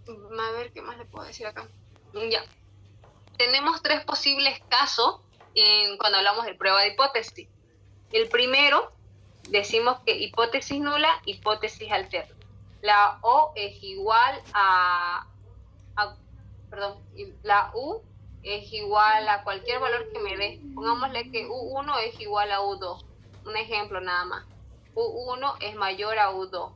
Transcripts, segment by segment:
a ver qué más le puedo decir acá. Ya. Tenemos tres posibles casos cuando hablamos de prueba de hipótesis. El primero, decimos que hipótesis nula, hipótesis alterna. La O es igual perdón, la U es igual a cualquier valor que me dé. Pongámosle que U1 es igual a U2. Un ejemplo nada más. U1 es mayor a U2.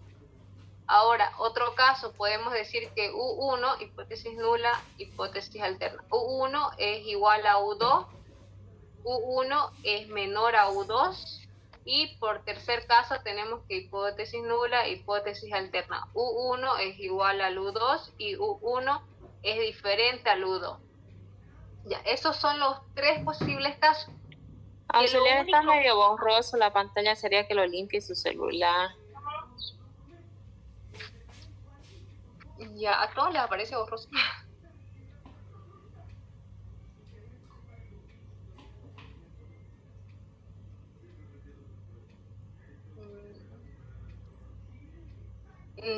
Ahora, otro caso, podemos decir que U1, hipótesis nula, hipótesis alterna. U1 es igual a U2, U1 es menor a U2, y por tercer caso tenemos que hipótesis nula, hipótesis alterna. U1 es igual al U2 y U1 es diferente al U2. Ya, esos son los tres posibles casos. Auxiliar, está medio borroso la pantalla, sería que lo limpie su celular. Ya, a todos les aparece borroso.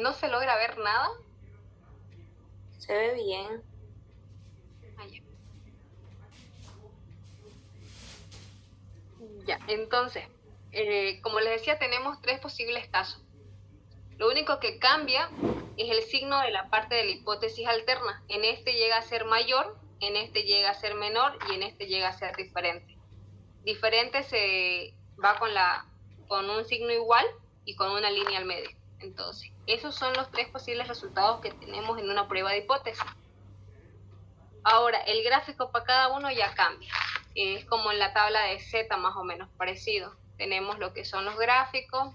¿No se logra ver nada? Se ve bien. Ya, entonces, como les decía, tenemos tres posibles casos. Lo único que cambia es el signo de la parte de la hipótesis alterna. En este llega a ser mayor, en este llega a ser menor y en este llega a ser diferente. Diferente se va con un signo igual y con una línea al medio. Entonces, esos son los tres posibles resultados que tenemos en una prueba de hipótesis. Ahora, el gráfico para cada uno ya cambia. Es como en la tabla de Z más o menos parecido. Tenemos lo que son los gráficos.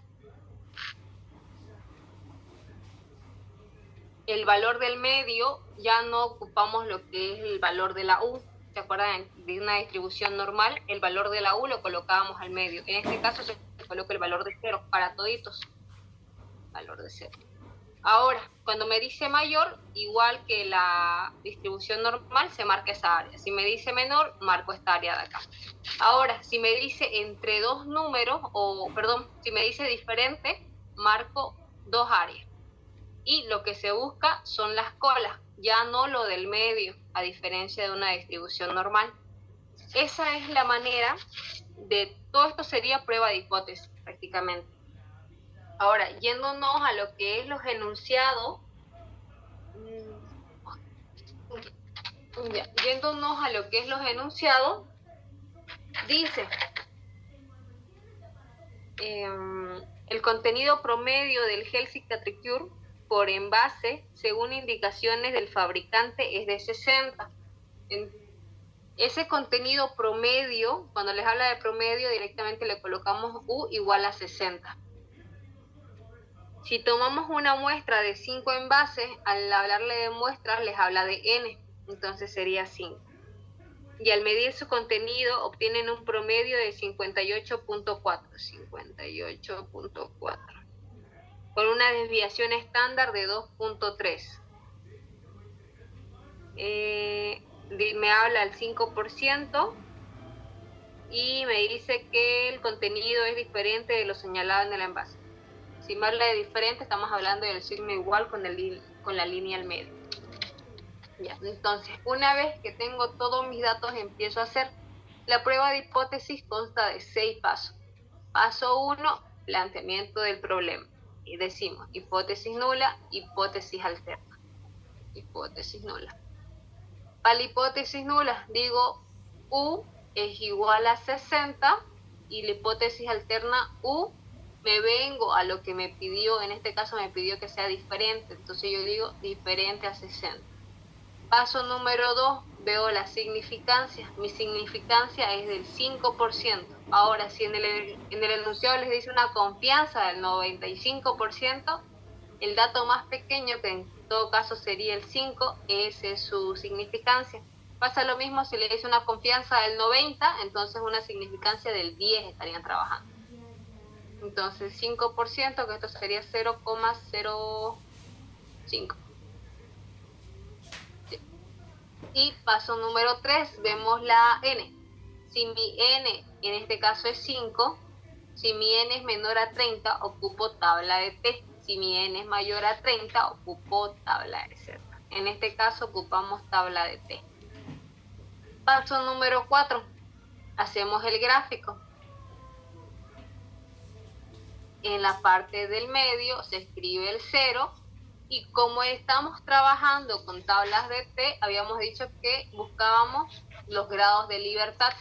El valor del medio ya no ocupamos lo que es el valor de la U. ¿Se acuerdan de una distribución normal? El valor de la U lo colocábamos al medio. En este caso se coloca el valor de 0 para toditos. Valor de 0. Ahora, cuando me dice mayor, igual que la distribución normal, se marca esa área. Si me dice menor, marco esta área de acá. Ahora, si me dice entre dos números, si me dice diferente, marco dos áreas. Y lo que se busca son las colas, ya no lo del medio, a diferencia de una distribución normal. Esa es la manera de, todo esto sería prueba de hipótesis prácticamente. Ahora, yéndonos a lo que es los enunciados, dice el contenido promedio del Gel Cicatricure por envase, según indicaciones del fabricante, es de 60. Ese contenido promedio, cuando les habla de promedio, directamente le colocamos U igual a 60. Si tomamos una muestra de 5 envases, al hablarle de muestras les habla de N, entonces sería 5. Y al medir su contenido obtienen un promedio de 58.4, con una desviación estándar de 2.3. Me habla al 5% y me dice que el contenido es diferente de lo señalado en el envase. Si me habla de diferente, estamos hablando del signo igual con la línea al medio. Ya, entonces, una vez que tengo todos mis datos, empiezo a hacer. La prueba de hipótesis consta de 6 pasos. Paso 1, planteamiento del problema. Y decimos hipótesis nula, hipótesis alterna. Hipótesis nula. Para la hipótesis nula, digo U es igual a 60 y la hipótesis alterna U, me vengo a lo que me pidió, en este caso me pidió que sea diferente, entonces yo digo diferente a 60. Paso número 2, veo la significancia. Mi significancia es del 5%. Ahora, si en el enunciado les dice una confianza del 95%, el dato más pequeño, que en todo caso sería el 5, ese es su significancia. Pasa lo mismo si le dice una confianza del 90, entonces una significancia del 10 estarían trabajando. Entonces 5%, que esto sería 0,05. Y paso número 3, vemos la N. Si mi N en este caso es 5, si mi N es menor a 30, ocupo tabla de T. Si mi n es mayor a 30, ocupo tabla de Z. En este caso ocupamos tabla de T. Paso número 4. Hacemos el gráfico. En la parte del medio se escribe el 0 y como estamos trabajando con tablas de T, habíamos dicho que buscábamos los grados de libertad.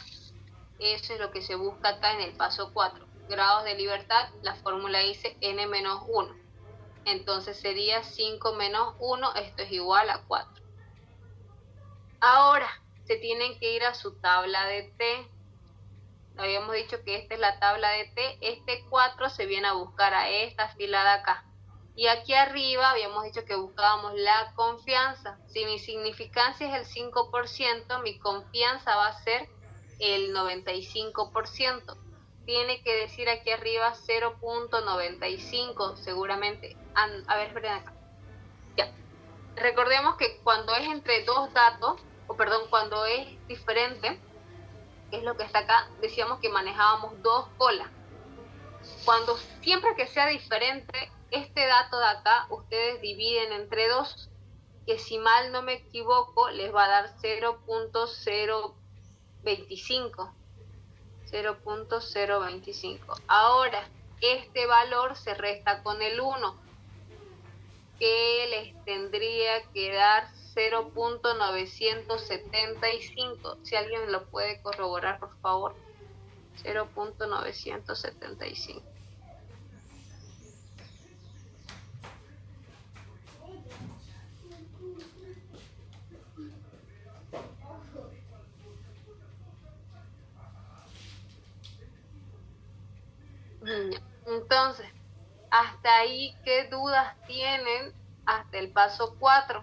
Eso es lo que se busca acá en el paso 4. Grados de libertad, la fórmula dice n menos 1. Entonces sería 5 menos 1, esto es igual a 4. Ahora se tienen que ir a su tabla de T. Habíamos dicho que esta es la tabla de T. Este 4 se viene a buscar a esta fila de acá. Y aquí arriba habíamos dicho que buscábamos la confianza. Si mi significancia es el 5%, mi confianza va a ser el 95%. Tiene que decir aquí arriba 0.95 seguramente. A ver, esperen acá. Ya. Recordemos que cuando es entre dos datos, cuando es diferente, que es lo que está acá, decíamos que manejábamos dos colas. Cuando siempre que sea diferente, este dato de acá, ustedes dividen entre dos, que si mal no me equivoco, les va a dar 0.025. 0.025. Ahora, este valor se resta con el 1, que les tendría que dar 0.975. Si alguien lo puede corroborar, por favor. 0.975. Entonces, hasta ahí, ¿qué dudas tienen hasta el paso 4?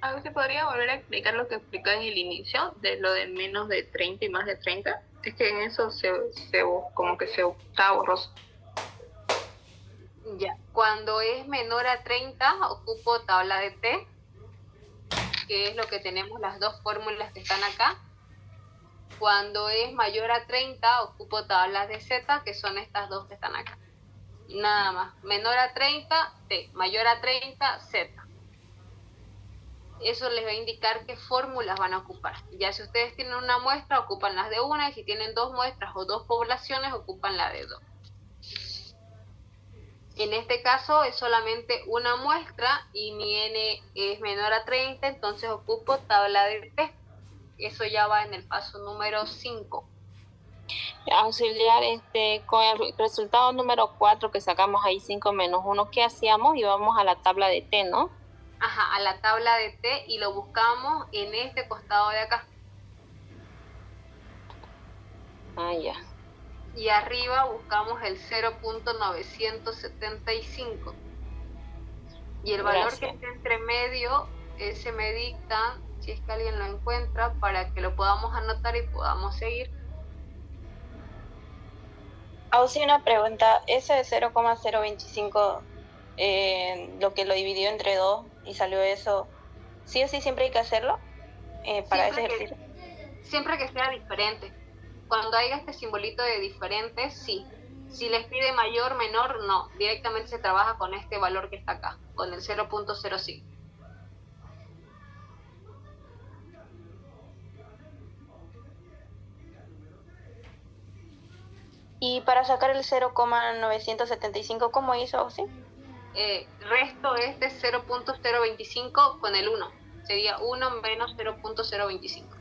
A ver si podría volver a explicar lo que explicó en el inicio, de lo de menos de 30 y más de 30. Es que en eso como que se está borroso. Ya, cuando es menor a 30, ocupo tabla de T, que es lo que tenemos las dos fórmulas que están acá. Cuando es mayor a 30, ocupo tablas de Z, que son estas dos que están acá. Nada más. Menor a 30, T. Mayor a 30, Z. Eso les va a indicar qué fórmulas van a ocupar. Ya si ustedes tienen una muestra, ocupan las de una, y si tienen dos muestras o dos poblaciones, ocupan la de dos. En este caso es solamente una muestra y mi n es menor a 30, entonces ocupo tabla de T. Eso ya va en el paso número 5. Auxiliar, con el resultado número 4 que sacamos ahí 5 menos 1, ¿qué hacíamos? Íbamos a la tabla de T, ¿no? Ajá, a la tabla de T y lo buscamos en este costado de acá. Ah, ya. Y arriba buscamos el 0.975. Y el valor que esté entre medio, ese me dicta, si es que alguien lo encuentra, para que lo podamos anotar y podamos seguir. Ausi, una pregunta. Ese de 0,025, lo que lo dividió entre 2 y salió eso, ¿sí o sí siempre hay que hacerlo para ese ejercicio? Siempre que sea diferente. Cuando haya este simbolito de diferente, sí. Si les pide mayor, menor, no. Directamente se trabaja con este valor que está acá, con el 0.05. Y para sacar el 0,975, ¿cómo hizo, Ausi? Resto este 0.025 con el 1. Sería 1 menos 0.025.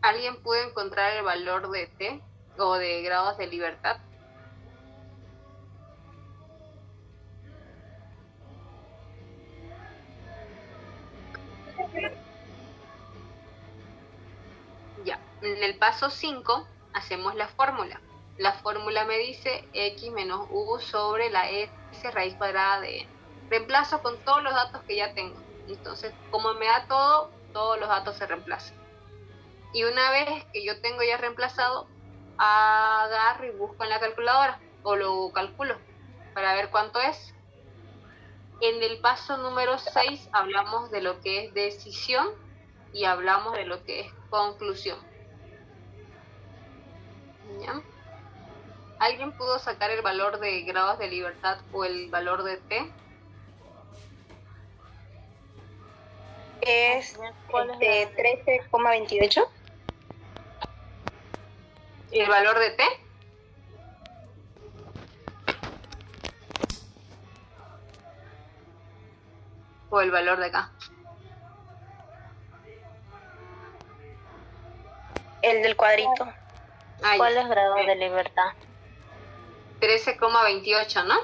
¿Alguien pudo encontrar el valor de T o de grados de libertad? Ya, en el paso 5 hacemos la fórmula. La fórmula me dice x menos u sobre la s raíz cuadrada de n. Reemplazo con todos los datos que ya tengo. Entonces, como me da todo, todos los datos se reemplazan. Y una vez que yo tengo ya reemplazado, agarro y busco en la calculadora o lo calculo para ver cuánto es. En el paso número 6 hablamos de lo que es decisión y hablamos de lo que es conclusión. ¿Ya? ¿Alguien pudo sacar el valor de grados de libertad o el valor de t? Es 13,28. ¿Y el valor de t? ¿O el valor de acá? El del cuadrito. ¿Cuál es grado de libertad? 13,28, ¿no?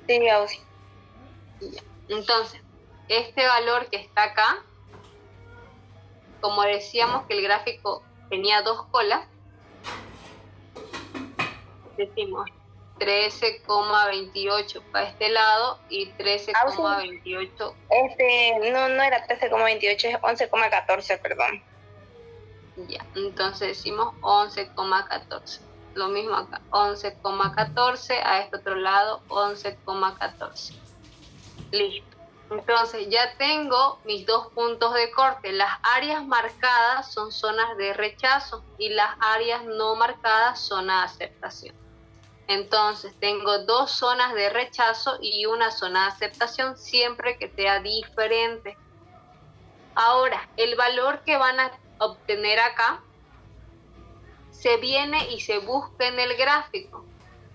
Sí, Ausi. Entonces, este valor que está acá, como decíamos que el gráfico tenía dos colas, decimos 13,28 para este lado y 13,28. No era 13,28, es 11,14, perdón. Ya, entonces decimos 11,14. Lo mismo acá, 11,14, a este otro lado 11,14. Listo. Entonces ya tengo mis dos puntos de corte. Las áreas marcadas son zonas de rechazo y las áreas no marcadas zona de aceptación. Entonces tengo dos zonas de rechazo y una zona de aceptación siempre que sea diferente. Ahora, el valor que van a obtener acá se viene y se busca en el gráfico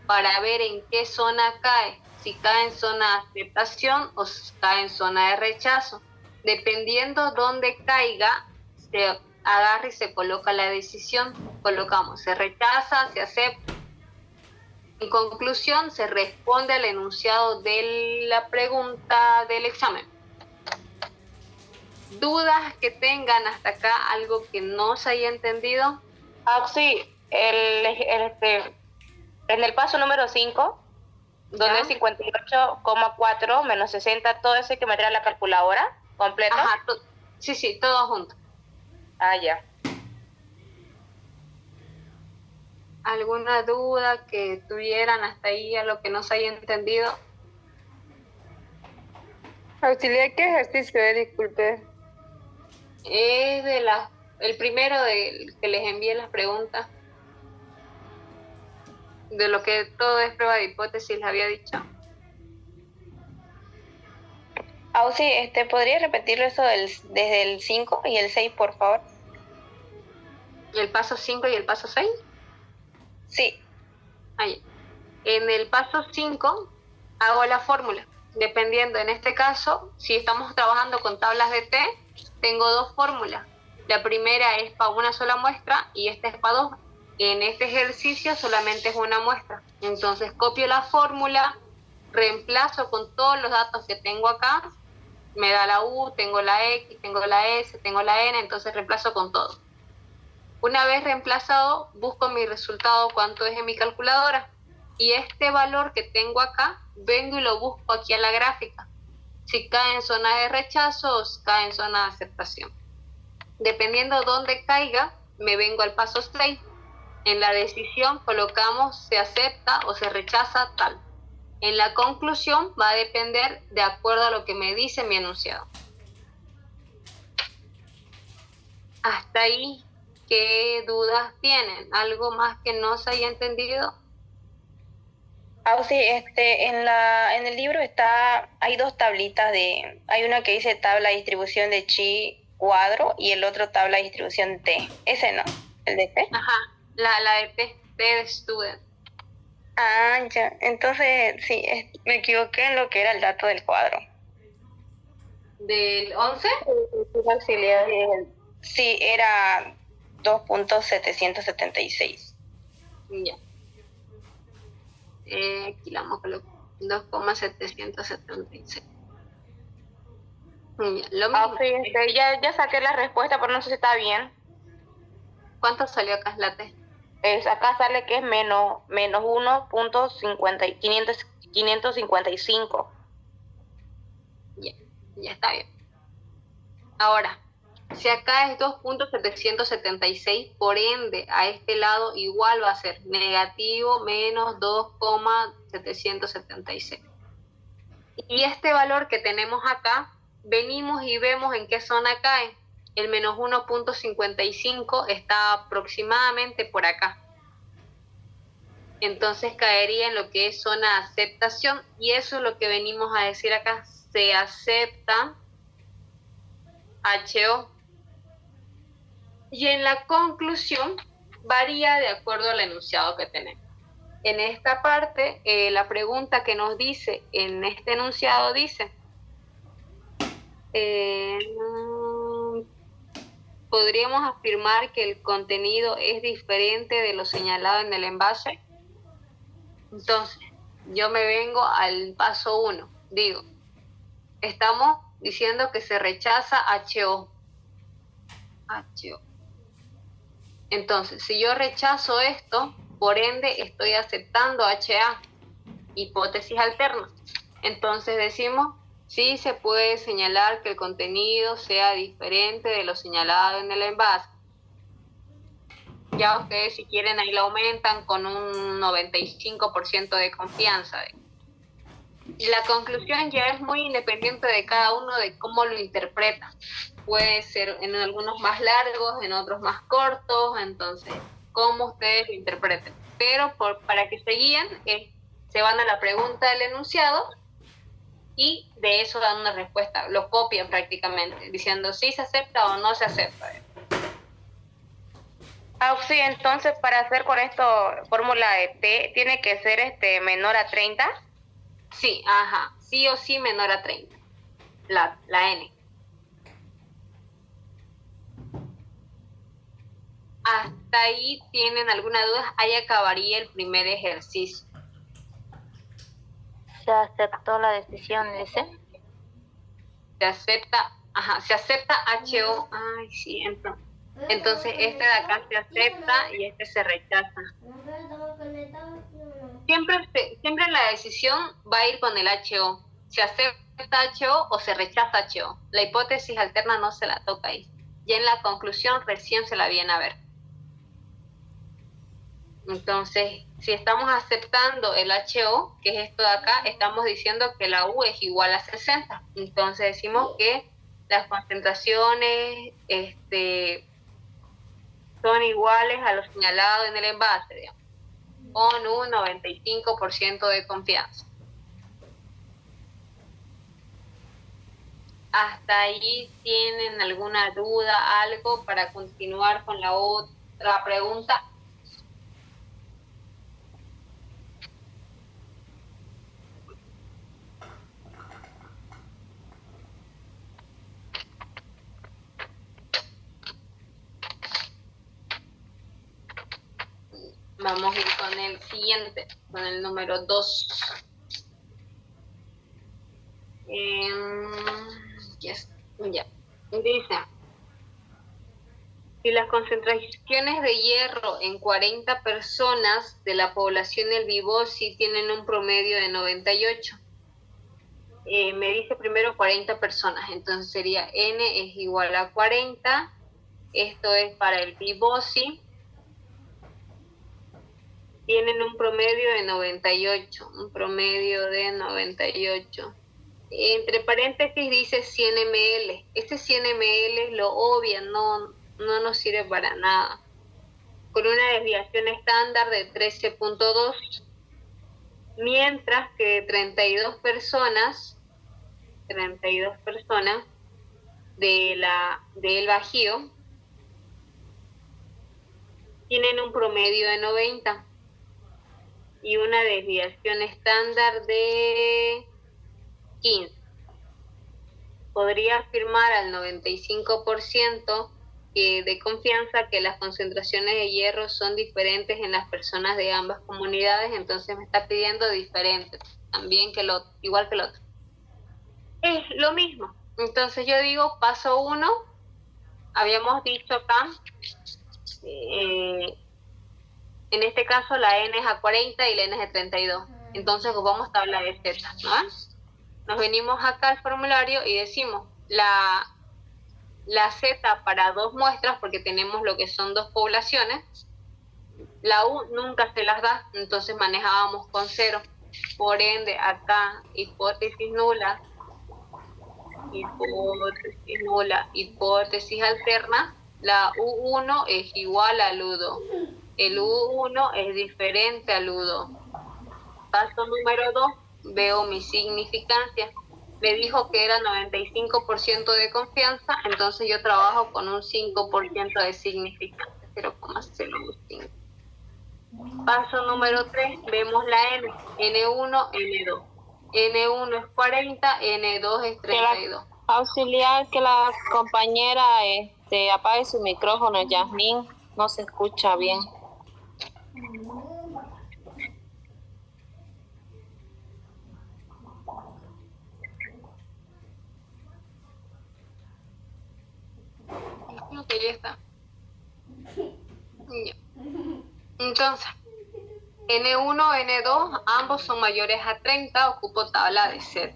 para ver en qué zona cae. Si cae en zona de aceptación o si cae en zona de rechazo. Dependiendo dónde caiga, se agarra y se coloca la decisión. Colocamos, se rechaza, se acepta. En conclusión, se responde al enunciado de la pregunta del examen. ¿Dudas que tengan hasta acá? ¿Algo que no se haya entendido? Sí, en el paso número 5, donde es 58,4 menos 60, todo eso hay que meter a la calculadora completo. Ajá, sí, todo junto. Ya. ¿Alguna duda que tuvieran hasta ahí a lo que no se haya entendido? Auxiliar, ¿qué ejercicio es? Disculpe. Es el primero de que les envié las preguntas. De lo que todo es prueba de hipótesis, les había dicho. Sí, ¿podría repetirlo eso desde el 5 y el 6, por favor? ¿El paso 5 y el paso 6? Sí. Ahí. En el paso 5 hago la fórmula. Dependiendo, en este caso, si estamos trabajando con tablas de T, tengo dos fórmulas. La primera es para una sola muestra y esta es para dos. En este ejercicio solamente es una muestra. Entonces copio la fórmula, reemplazo con todos los datos que tengo acá, me da la U, tengo la X, tengo la S, tengo la N, entonces reemplazo con todo. Una vez reemplazado, busco mi resultado, cuánto es en mi calculadora. Y este valor que tengo acá, vengo y lo busco aquí en la gráfica. Si cae en zona de rechazo o si cae en zona de aceptación. Dependiendo de dónde caiga, me vengo al paso 6. En la decisión colocamos se acepta o se rechaza tal. En la conclusión va a depender de acuerdo a lo que me dice mi enunciado. Hasta ahí, ¿qué dudas tienen? ¿Algo más que no se haya entendido? Sí, en el libro hay dos tablitas hay una que dice tabla de distribución de chi cuadro y el otro tabla de distribución T. Ese no, el de T. Ajá, la de T de student. Ya, entonces sí, me equivoqué en lo que era el dato del cuadro. ¿Del 11? Sí, era 2.776. Ya. Aquí la vamos a colocar 2,776. Lo mismo. Sí, ya saqué la respuesta, pero no sé si está bien. ¿Cuánto salió acá la T? Acá sale que es menos 1.555. Ya está bien. Ahora, si acá es 2.776, por ende, a este lado igual va a ser negativo menos 2,776. Y este valor que tenemos acá, venimos y vemos en qué zona cae. El menos 1.55 está aproximadamente por acá. Entonces caería en lo que es zona de aceptación, y eso es lo que venimos a decir acá: se acepta HO. Y en la conclusión varía de acuerdo al enunciado que tenemos. En esta parte, la pregunta que nos dice en este enunciado dice, ¿podríamos afirmar que el contenido es diferente de lo señalado en el envase? Entonces, yo me vengo al paso 1. Digo, estamos diciendo que se rechaza HO. Entonces, si yo rechazo esto, por ende estoy aceptando HA, hipótesis alterna. Entonces decimos, sí se puede señalar que el contenido sea diferente de lo señalado en el envase. Ya ustedes, si quieren, ahí lo aumentan con un 95% de confianza. Y la conclusión ya es muy independiente de cada uno de cómo lo interpreta. Puede ser en algunos más largos, en otros más cortos, entonces, cómo ustedes lo interpreten. Pero para que se guíen, se van a la pregunta del enunciado y de eso dan una respuesta, lo copian prácticamente, diciendo si se acepta o no se acepta. Sí, entonces para hacer con esto fórmula de T, ¿tiene que ser menor a 30? Sí, sí o sí menor a 30, la N. ¿Hasta ahí tienen alguna duda? Ahí acabaría el primer ejercicio. Se aceptó la decisión, dice. Se acepta HO. Ay, sí, entonces este de acá se acepta y este se rechaza. Siempre la decisión va a ir con el HO. Se acepta HO o se rechaza HO. La hipótesis alterna no se la toca ahí. Y en la conclusión recién se la viene a ver. Entonces, si estamos aceptando el HO, que es esto de acá, estamos diciendo que la U es igual a 60. Entonces decimos que las concentraciones son iguales a lo señalado en el envase, digamos, con un 95% de confianza. ¿Hasta ahí tienen alguna duda, algo para continuar con la otra pregunta? Vamos a ir con el siguiente, con el número 2. Ya. Dice, si las concentraciones de hierro en 40 personas de la población del Vibosi tienen un promedio de 98. Me dice primero 40 personas, entonces sería N es igual a 40. Esto es para el Vibosi. Tienen un promedio de 98, Entre paréntesis dice 100 ml. Este 100 ml lo obvian, no nos sirve para nada. Con una desviación estándar de 13.2, mientras que 32 personas del Bajío tienen un promedio de 90 y una desviación estándar de 15. Podría afirmar al 95% de confianza que las concentraciones de hierro son diferentes en las personas de ambas comunidades, entonces me está pidiendo diferentes, también igual que el otro. Es lo mismo. Entonces yo digo paso 1, habíamos dicho acá en este caso la n es a 40 y la n es de 32. Entonces ocupamos tabla de z, ¿no? Nos venimos acá al formulario y decimos la z para 2 muestras, porque tenemos lo que son 2 poblaciones. La u nunca se las da, entonces manejábamos con 0. Por ende, acá, hipótesis nula, hipótesis alterna, la U1 es igual al U2. El U1 es diferente al U2. Paso número 2, veo mi significancia. Me dijo que era 95% de confianza, entonces yo trabajo con un 5% de significancia, 0,05. Paso número 3, vemos la N, N1, N2. N1 es 40, N2 es 32. Auxiliar que la compañera apague su micrófono, Yasmín, no se escucha bien. Ok, ya está. Ya. Entonces, N1, N2, ambos son mayores a 30, ocupo tabla de Z.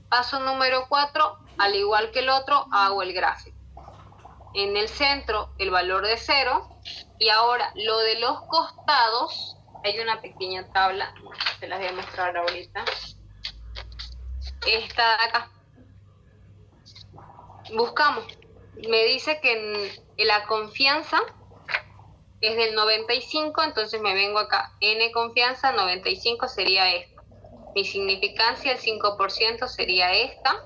Paso número 4, al igual que el otro, hago el gráfico. En el centro, el valor de 0, y ahora lo de los costados, hay una pequeña tabla, se las voy a mostrar ahorita. Esta de acá. Buscamos. Me dice que en la confianza es del 95, entonces me vengo acá. N confianza, 95 sería esta. Mi significancia, el 5% sería esta.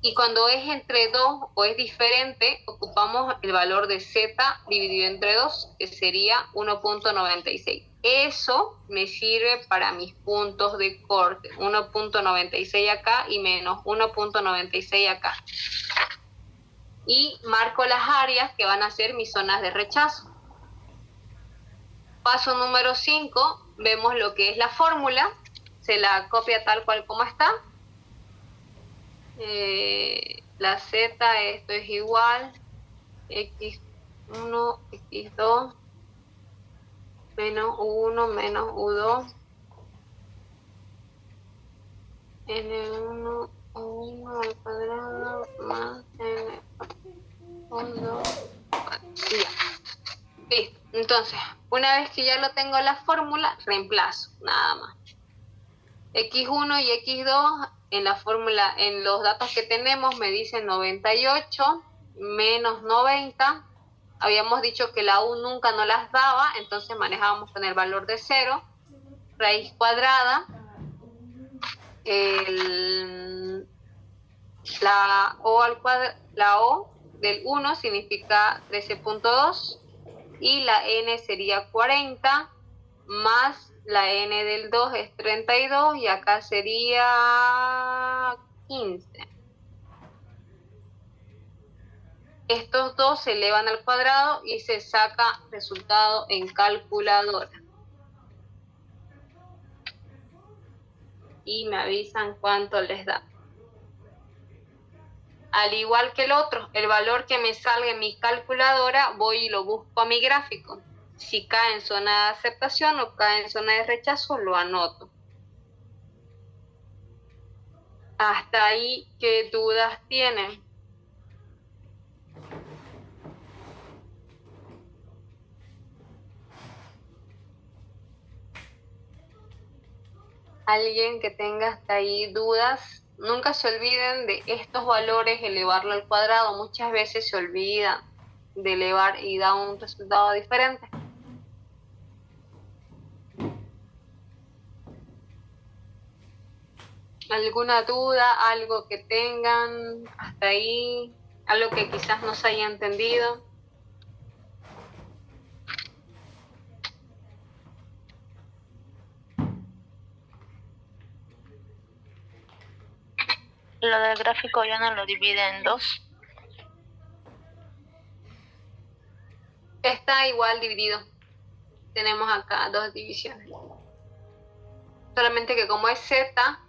Y cuando es entre 2 o es diferente, ocupamos el valor de Z dividido entre 2, que sería 1.96. Eso me sirve para mis puntos de corte. 1.96 acá y menos 1.96 acá. Y marco las áreas que van a ser mis zonas de rechazo. Paso número 5, vemos lo que es la fórmula. Se la copia tal cual como está. La Z, esto es igual, x1, x2, menos u1, menos u2, n1, u1 al cuadrado, más n2, ya. Listo. Entonces, una vez que ya lo tengo la fórmula, reemplazo, nada más. X1 y X2 en la fórmula, en los datos que tenemos, me dicen 98 menos 90. Habíamos dicho que la U nunca nos las daba, entonces manejábamos con el valor de 0. Raíz cuadrada. La O del 1 significa 13.2 y la N sería 40 más la N del 2 es 32 y acá sería 15. Estos dos se elevan al cuadrado y se saca resultado en calculadora. Y me avisan cuánto les da. Al igual que el otro, el valor que me salga en mi calculadora, voy y lo busco a mi gráfico. Si cae en zona de aceptación o cae en zona de rechazo, lo anoto. Hasta ahí, ¿qué dudas tienen? Alguien que tenga hasta ahí dudas, nunca se olviden de estos valores, elevarlo al cuadrado. Muchas veces se olvida de elevar y da un resultado diferente. ¿Alguna duda? ¿Algo que tengan hasta ahí? ¿Algo que quizás no se haya entendido? Lo del gráfico ya no lo divide en 2. Está igual dividido. Tenemos acá 2 divisiones. Solamente que como es Z,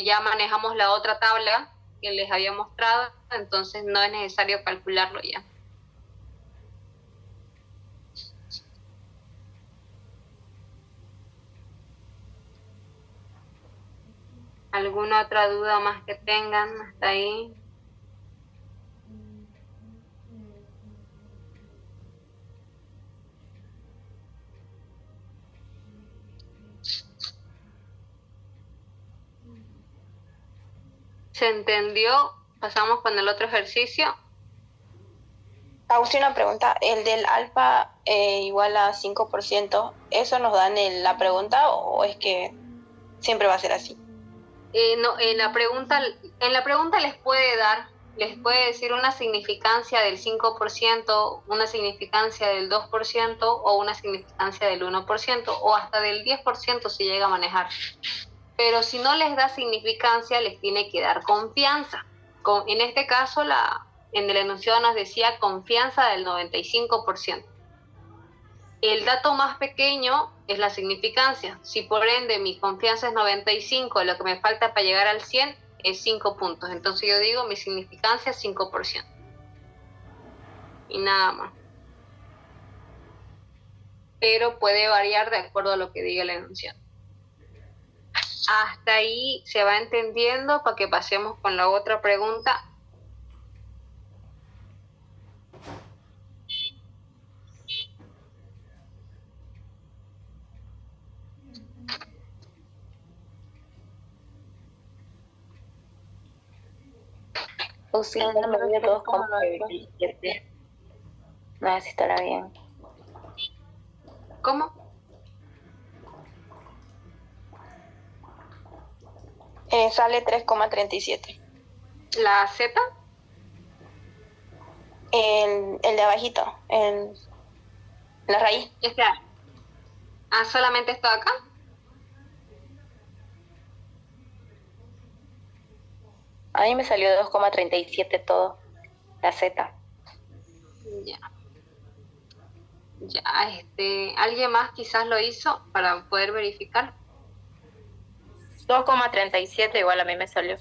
ya manejamos la otra tabla que les había mostrado, entonces no es necesario calcularlo ya. ¿Alguna otra duda más que tengan hasta ahí? ¿Se entendió? Pasamos con el otro ejercicio. Agustín, una pregunta. ¿El del alfa igual a 5%, eso nos dan en la pregunta o es que siempre va a ser así? No, en la pregunta les puede decir una significancia del 5%, una significancia del 2% o una significancia del 1% o hasta del 10% si llega a manejar. Pero si no les da significancia, les tiene que dar confianza. En este caso, en el enunciado nos decía confianza del 95%. El dato más pequeño es la significancia. Si por ende mi confianza es 95, lo que me falta para llegar al 100 es 5 puntos. Entonces yo digo mi significancia es 5%. Y nada más. Pero puede variar de acuerdo a lo que diga el enunciado. Hasta ahí se va entendiendo para que pasemos con la otra pregunta. Auxiliar medida 2,97. No sé si estará bien. ¿Cómo? Sale 3,37. ¿La Z? El de abajito, la raíz. Espera. ¿Solamente esto acá? A mí me salió 2,37 todo, la Z. Ya. Ya, ¿alguien más quizás lo hizo para poder verificar? 2,37 igual a mí me salió.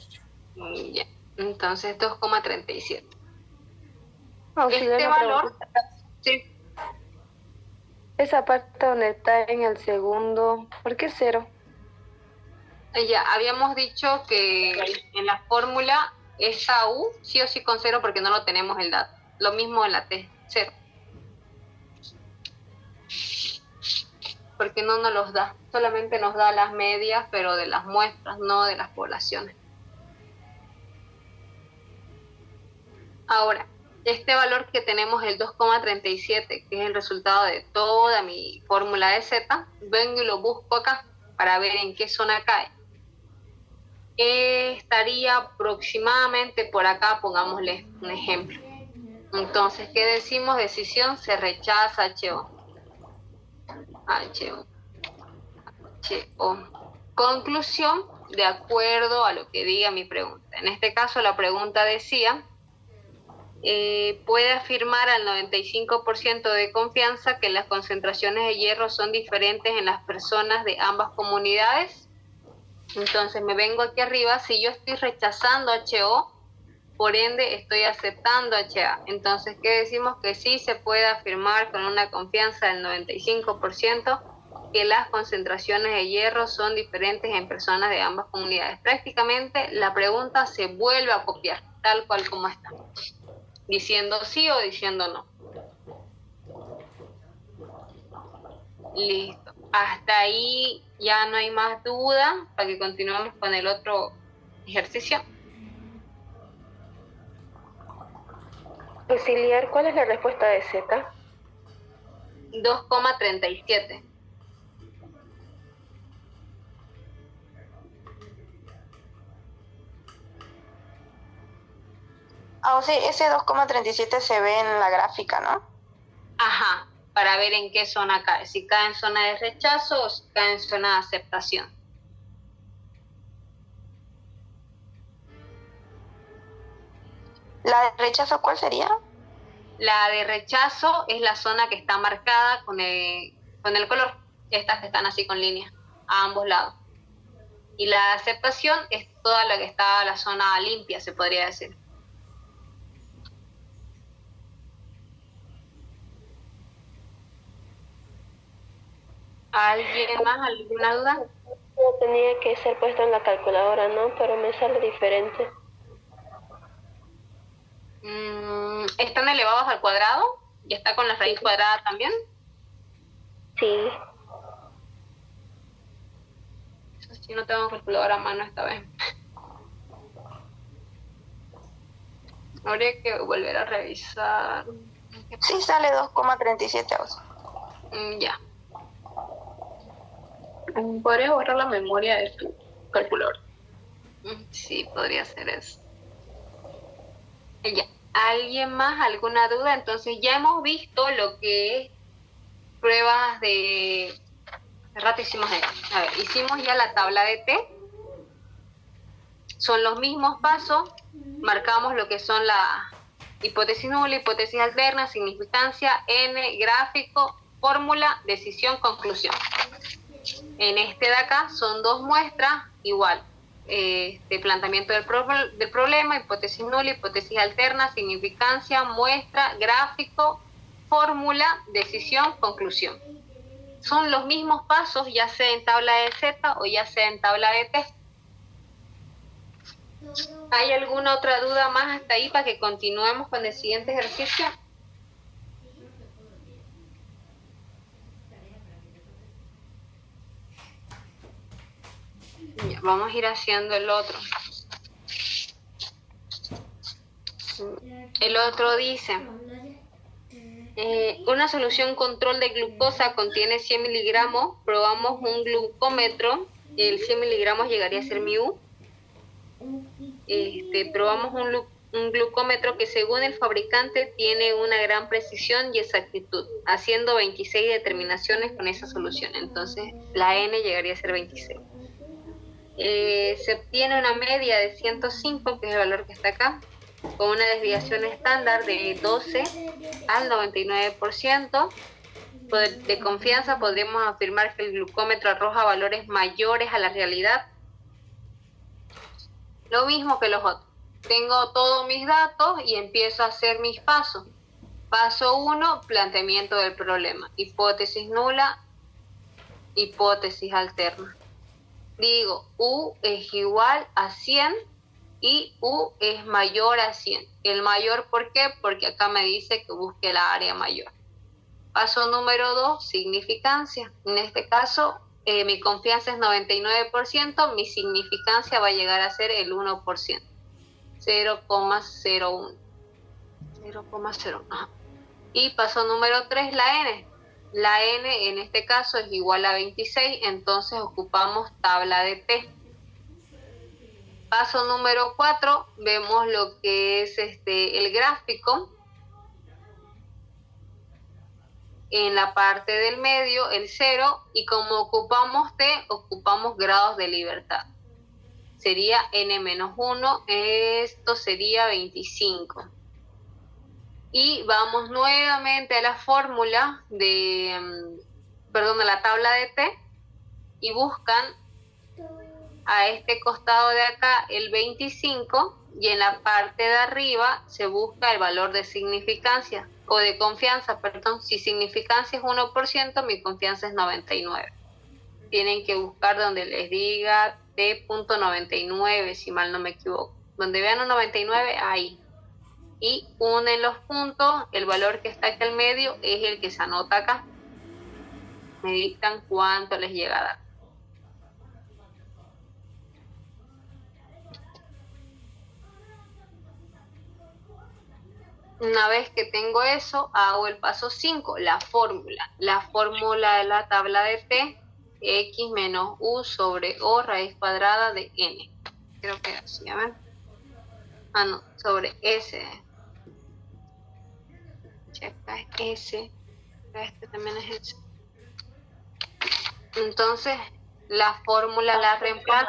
Ya, entonces 2,37. Auxiliar, Este una valor, preguntita. sí, Esa parte donde está en el segundo, ¿por qué 0? ya habíamos dicho que en la fórmula esa U sí o sí con 0 porque no lo tenemos el dato. Lo mismo en la T, 0. Porque no nos los da, solamente nos da las medias, pero de las muestras, no de las poblaciones. Ahora, este valor que tenemos, el 2,37, que es el resultado de toda mi fórmula de Z, vengo y lo busco acá para ver en qué zona cae. Estaría aproximadamente por acá, pongámosle un ejemplo. Entonces, ¿qué decimos? Decisión, se rechaza HO. HO. HO. Conclusión, de acuerdo a lo que diga mi pregunta. En este caso, la pregunta decía, puede afirmar al 95% de confianza que las concentraciones de hierro son diferentes en las personas de ambas comunidades. Entonces me vengo aquí arriba, si yo estoy rechazando HO, por ende estoy aceptando HA. Entonces, ¿qué decimos? Que sí se puede afirmar con una confianza del 95% que las concentraciones de hierro son diferentes en personas de ambas comunidades. Prácticamente la pregunta se vuelve a copiar, tal cual como está, diciendo sí o diciendo no. Listo. Hasta ahí ya no hay más duda para que continuemos con el otro ejercicio. Auxiliar, ¿cuál es la respuesta de Z? 2,37. O sea, ese 2,37 se ve en la gráfica, ¿no? Ajá, para ver en qué zona cae. Si cae en zona de rechazo o si cae en zona de aceptación. ¿La de rechazo cuál sería? La de rechazo es la zona que está marcada con el color. Estas que están así con líneas a ambos lados. Y la de aceptación es toda la que está la zona limpia, se podría decir. ¿Alguien más? ¿Alguna duda? Tenía que ser puesto en la calculadora, ¿no? Pero me sale diferente. ¿Están elevados al cuadrado? ¿Y está con la raíz cuadrada también? Sí. Eso sí, no tengo calculadora a mano esta vez. Habría que volver a revisar. Sí, sale 2,37 autos. Ya. Podrías borrar la memoria de tu calculadora. Sí, podría ser eso. Ya. ¿Alguien más? ¿Alguna duda? Entonces ya hemos visto lo que es pruebas de... Hace rato hicimos esto. A ver, hicimos ya la tabla de T. Son los mismos pasos. Marcamos lo que son la hipótesis nula, hipótesis alterna, significancia, N, gráfico, fórmula, decisión, conclusión. En este de acá son dos muestras, igual. De planteamiento del problema, hipótesis nula, hipótesis alterna, significancia, muestra, gráfico, fórmula, decisión, conclusión. Son los mismos pasos, ya sea en tabla de Z o ya sea en tabla de T. ¿Hay alguna otra duda más hasta ahí para que continuemos con el siguiente ejercicio? Ya, vamos a ir haciendo el otro. El otro dice, una solución control de glucosa contiene 100 miligramos, probamos un glucómetro, el 100 miligramos llegaría a ser μ. Probamos un glucómetro que según el fabricante tiene una gran precisión y exactitud, haciendo 26 determinaciones con esa solución. Entonces la N llegaría a ser 26. Se obtiene una media de 105, que es el valor que está acá, con una desviación estándar de 12 al 99%. De confianza podríamos afirmar que el glucómetro arroja valores mayores a la realidad. Lo mismo que los otros. Tengo todos mis datos y empiezo a hacer mis pasos. Paso 1, planteamiento del problema. Hipótesis nula, hipótesis alterna. Digo, U es igual a 100 y U es mayor a 100. El mayor, ¿por qué? Porque acá me dice que busque la área mayor. Paso número 2, significancia. En este caso, mi confianza es 99%, mi significancia va a llegar a ser el 1%. 0,01. 0,01. Y paso número 3, la N. La N en este caso es igual a 26, entonces ocupamos tabla de T. Paso número 4, vemos lo que es el gráfico. En la parte del medio, el 0, y como ocupamos T, ocupamos grados de libertad. Sería N-1, esto sería 25. Y vamos nuevamente a la fórmula a la tabla de T, y buscan a este costado de acá el 25, y en la parte de arriba se busca el valor de significancia, o de confianza, perdón. Si significancia es 1%, mi confianza es 99. Tienen que buscar donde les diga T.99, si mal no me equivoco. Donde vean un 99, ahí. Y unen los puntos, el valor que está aquí al medio es el que se anota acá. Me dictan cuánto les llega a dar. Una vez que tengo eso, hago el paso 5, la fórmula. La fórmula de la tabla de T, x menos u sobre o raíz cuadrada de n. Creo que así, a ver. No, sobre s. Checa s. Este también es s. Entonces, la fórmula la reemplazo.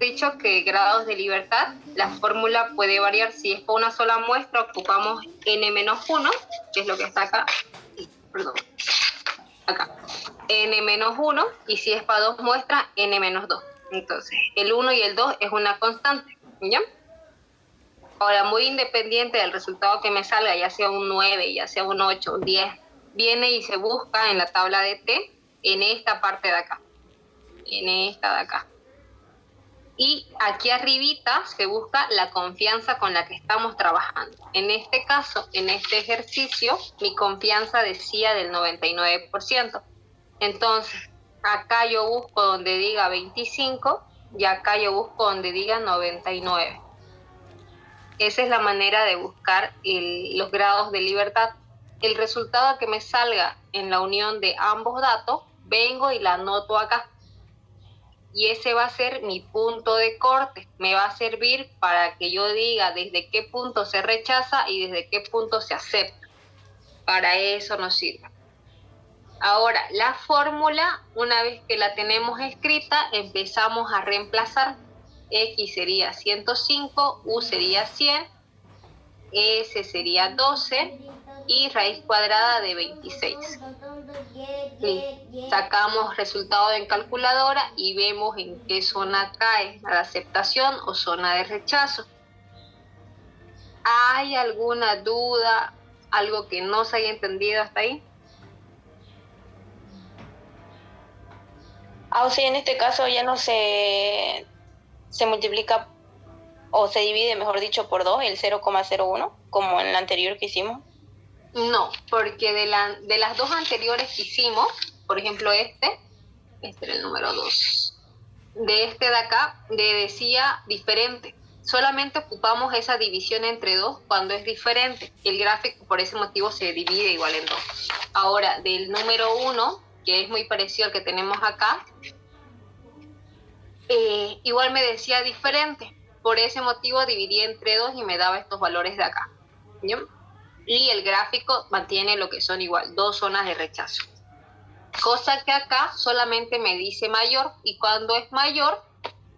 dicho que grados de libertad, la fórmula puede variar. Si es para una sola muestra, ocupamos n-1, que es lo que está acá. Perdón. Acá. n-1, y si es para dos muestras, n-2. Entonces, el 1 y el 2 es una constante, ¿ya? Ahora, muy independiente del resultado que me salga, ya sea un 9, ya sea un 8, un 10, viene y se busca en la tabla de T en esta parte de acá, en esta de acá. Y aquí arribita se busca la confianza con la que estamos trabajando. En este caso, en este ejercicio, mi confianza decía del 99%. Entonces, acá yo busco donde diga 25 y acá yo busco donde diga 99. Esa es la manera de buscar los grados de libertad. El resultado que me salga en la unión de ambos datos, vengo y la anoto acá. Y ese va a ser mi punto de corte. Me va a servir para que yo diga desde qué punto se rechaza y desde qué punto se acepta. Para eso nos sirve. Ahora, la fórmula, una vez que la tenemos escrita, empezamos a reemplazar. X sería 105, U sería 100, S sería 12 y raíz cuadrada de 26. Sacamos resultado en calculadora y vemos en qué zona cae, la de aceptación o zona de rechazo. ¿Hay alguna duda, algo que no se haya entendido hasta ahí? O sea, en este caso ya no se multiplica o se divide, mejor dicho, por 2, el 0,01, como en la anterior que hicimos. No, porque de las dos anteriores que hicimos, por ejemplo este era el número 2, de este de acá, decía diferente. Solamente ocupamos esa división entre 2 cuando es diferente. El gráfico por ese motivo se divide igual en 2. Ahora, del número 1, que es muy parecido al que tenemos acá, igual me decía diferente. Por ese motivo dividí entre 2 y me daba estos valores de acá. ¿Sí? Y el gráfico mantiene lo que son igual, 2 zonas de rechazo. Cosa que acá solamente me dice mayor, y cuando es mayor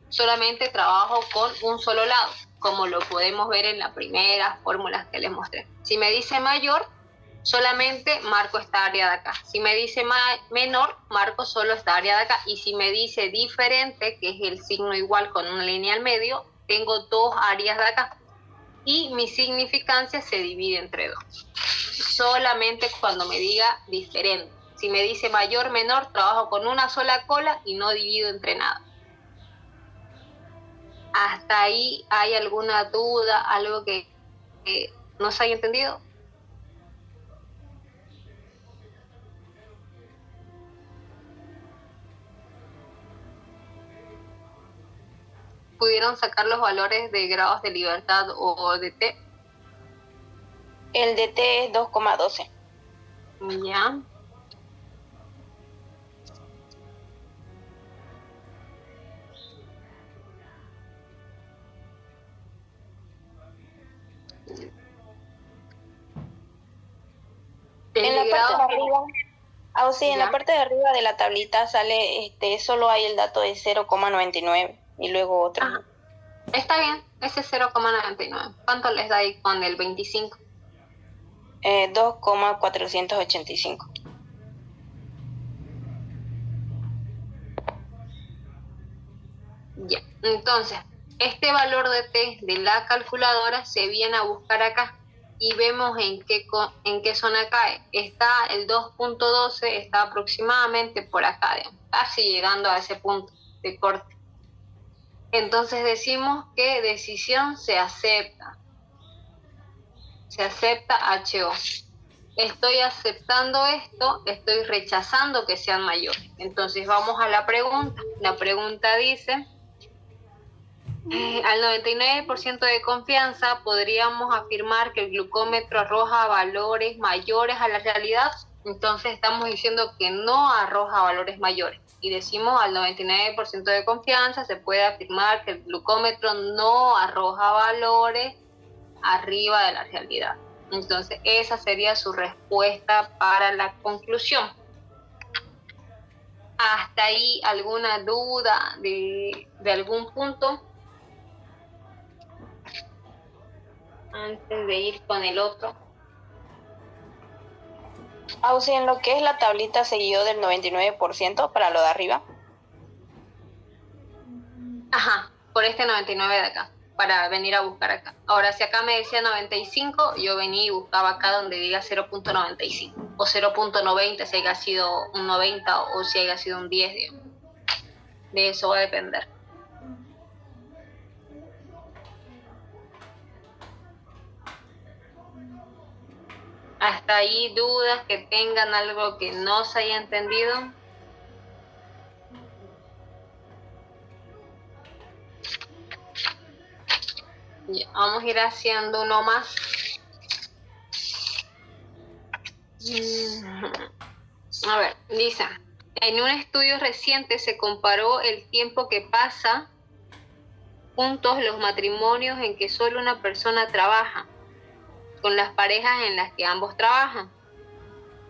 solamente trabajo con un solo lado, como lo podemos ver en las primeras fórmulas que les mostré. Si me dice mayor, solamente marco esta área de acá. Si me dice menor, marco solo esta área de acá. Y si me dice diferente, que es el signo igual con una línea al medio, tengo 2 áreas de acá. Y mi significancia se divide entre 2. Solamente cuando me diga diferente. Si me dice mayor, menor, trabajo con una sola cola y no divido entre nada. ¿Hasta ahí hay alguna duda, algo que no se haya entendido? ¿Pudieron sacar los valores de grados de libertad o de T? El de T es 2,12. Ya. En la parte de arriba, sí, en la parte de arriba de la tablita sale, solo hay el dato de 0,99 y luego otro. Ajá. Está bien, ese es 0,99. ¿Cuánto les da ahí con el 25? 2,485. Ya, entonces, este valor de T de la calculadora se viene a buscar acá y vemos en qué zona cae. Está el 2,12, está aproximadamente por acá, casi llegando a ese punto de corte. Entonces decimos que decisión se acepta. Se acepta HO. Estoy aceptando esto, estoy rechazando que sean mayores. Entonces vamos a la pregunta. La pregunta dice, al 99% de confianza podríamos afirmar que el glucómetro arroja valores mayores a la realidad. Entonces estamos diciendo que no arroja valores mayores. Y decimos al 99% de confianza se puede afirmar que el glucómetro no arroja valores arriba de la realidad. Entonces esa sería su respuesta para la conclusión. ¿Hasta ahí alguna duda de algún punto? Antes de ir con el otro. Ausi, en lo que es la tablita seguido del 99% para lo de arriba. Ajá, por este 99 de acá, para venir a buscar acá. Ahora, si acá me decía 95, yo venía y buscaba acá donde diga 0.95 o 0.90, si haya sido un 90 o si haya sido un 10, digamos. De eso va a depender. Hasta ahí dudas que tengan, algo que no se haya entendido. Ya, vamos a ir haciendo uno más. A ver, dice, en un estudio reciente se comparó el tiempo que pasa juntos los matrimonios en que solo una persona trabaja con las parejas en las que ambos trabajan.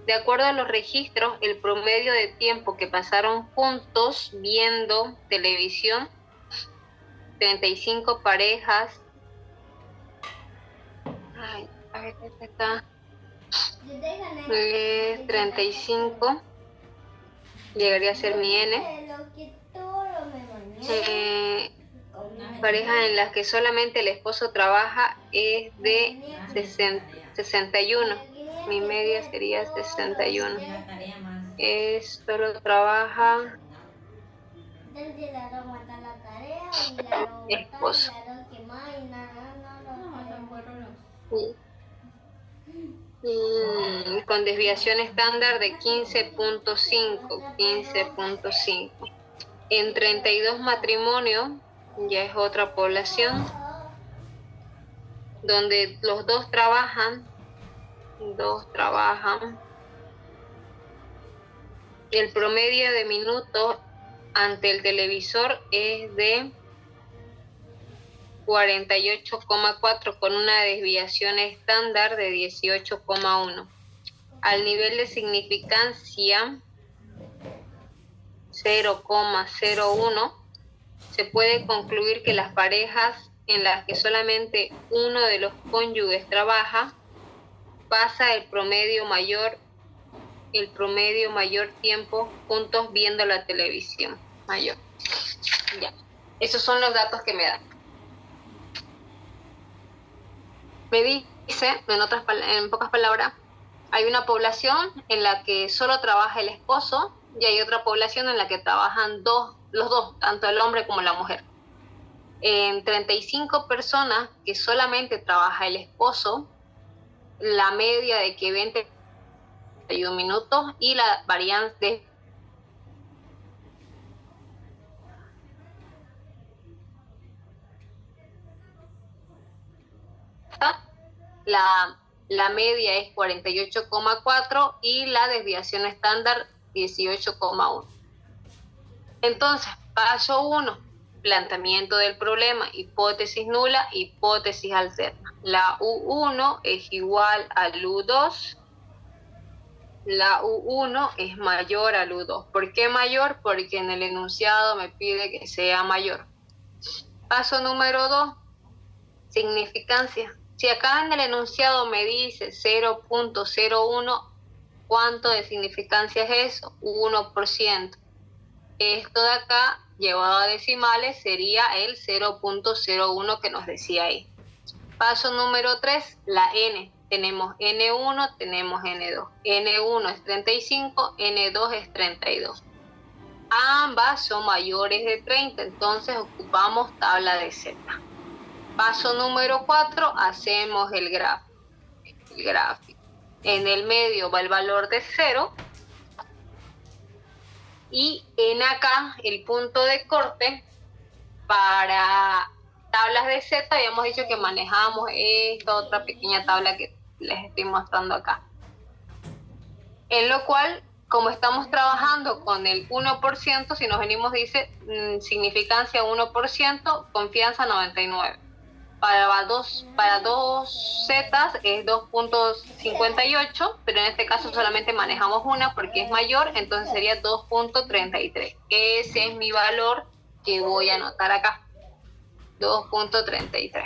De acuerdo a los registros, el promedio de tiempo que pasaron juntos viendo televisión, 35 parejas. Ay, a ver, esta está. 35. Llegaría a ser mi N. Parejas en las que solamente el esposo trabaja es de 61. Mi media sería 61. Solo trabaja esposo. Con desviación estándar de 15.5. En 32 matrimonios, ya es otra población, donde los dos trabajan, el promedio de minutos ante el televisor es de 48,4 con una desviación estándar de 18,1. Al nivel de significancia 0,01, se puede concluir que las parejas en las que solamente uno de los cónyuges trabaja pasa el promedio mayor tiempo juntos viendo la televisión mayor. Ya. Esos son los datos que me dan. Me dice, en pocas palabras, hay una población en la que solo trabaja el esposo y hay otra población en la que trabajan los dos, tanto el hombre como la mujer. En 35 personas que solamente trabaja el esposo, la media de que ven 31 minutos y la varianza de la media es 48,4 y la desviación estándar 18,1. Entonces, paso 1, planteamiento del problema, hipótesis nula, hipótesis alterna. La U1 es igual al U2. La U1 es mayor al U2. ¿Por qué mayor? Porque en el enunciado me pide que sea mayor. Paso número 2, significancia. Si acá en el enunciado me dice 0.01, ¿cuánto de significancia es eso? 1%. Esto de acá, llevado a decimales, sería el 0.01 que nos decía ahí. Paso número 3, la N. Tenemos N1, tenemos N2. N1 es 35, N2 es 32. Ambas son mayores de 30, entonces ocupamos tabla de Z. Paso número 4, hacemos el gráfico. En el medio va el valor de 0. Y en acá, el punto de corte, para tablas de Z, habíamos dicho que manejábamos esta otra pequeña tabla que les estoy mostrando acá. En lo cual, como estamos trabajando con el 1%, si nos venimos, dice significancia 1%, confianza 99%. para dos zetas es 2.58, pero en este caso solamente manejamos una porque es mayor, entonces sería 2.33. Ese es mi valor que voy a anotar acá, 2.33.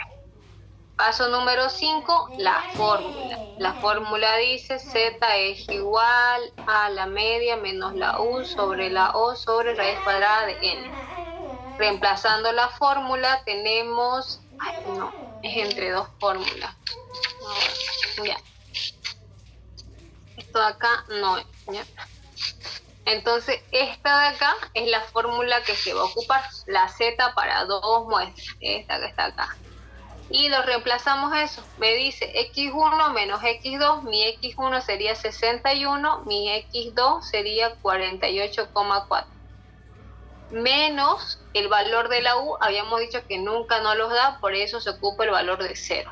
Paso número 5, la fórmula. La fórmula dice z es igual a la media menos la u sobre la o sobre raíz cuadrada de n. Reemplazando la fórmula tenemos... no, es entre dos fórmulas. Ya. Esto de acá no es. ¿Ya? Entonces, esta de acá es la fórmula que se va a ocupar. La z para dos muestras. Esta que está acá. Y lo reemplazamos eso. Me dice x1 menos x2. Mi x1 sería 61. Mi x2 sería 48,4. Menos el valor de la u. Habíamos dicho que nunca nos los da. Por eso se ocupa el valor de 0.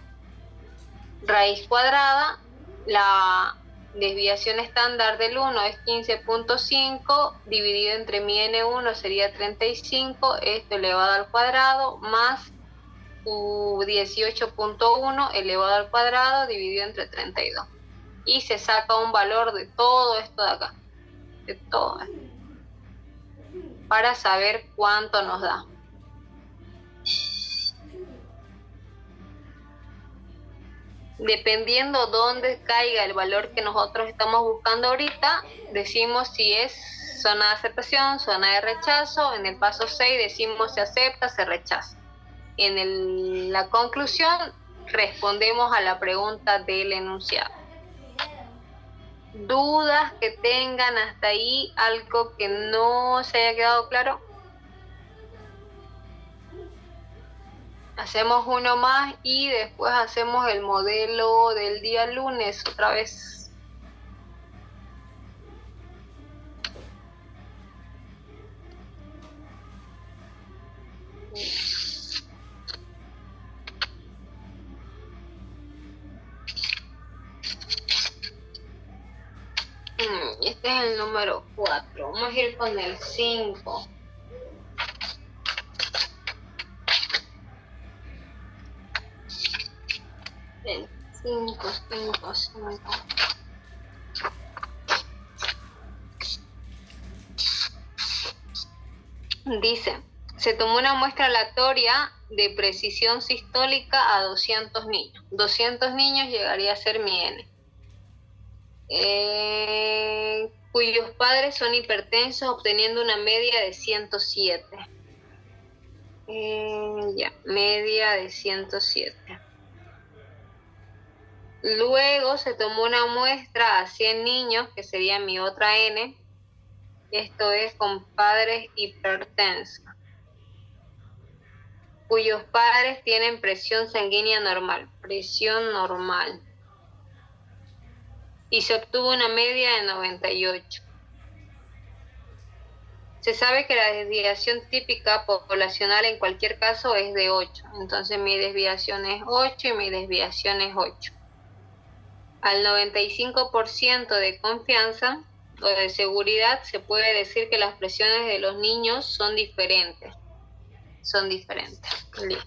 Raíz cuadrada. La desviación estándar del 1 es 15.5. Dividido entre mi n1 sería 35. Esto elevado al cuadrado. Más 18.1 elevado al cuadrado dividido entre 32. Y se saca un valor de todo esto de acá. De todo esto. Para saber cuánto nos da. Dependiendo dónde caiga el valor que nosotros estamos buscando ahorita, decimos si es zona de aceptación, zona de rechazo. En el paso 6 decimos se acepta, se rechaza. En la conclusión respondemos a la pregunta del enunciado. ¿Dudas que tengan hasta ahí? ¿Algo que no se haya quedado claro? Hacemos uno más y después hacemos el modelo del día lunes otra vez. Este es el número 4. Vamos a ir con el 5. El 5. Dice, se tomó una muestra aleatoria de precisión sistólica a 200 niños. 200 niños llegaría a ser mi N. Cuyos padres son hipertensos, obteniendo una media de 107. Media de 107. Luego se tomó una muestra a 100 niños, que sería mi otra N. Esto es con padres hipertensos, cuyos padres tienen presión sanguínea normal. Presión normal. Y se obtuvo una media de 98. Se sabe que la desviación típica poblacional en cualquier caso es de 8. Entonces mi desviación es 8 y mi desviación es 8. Al 95% de confianza o de seguridad se puede decir que las presiones de los niños son diferentes. Listo.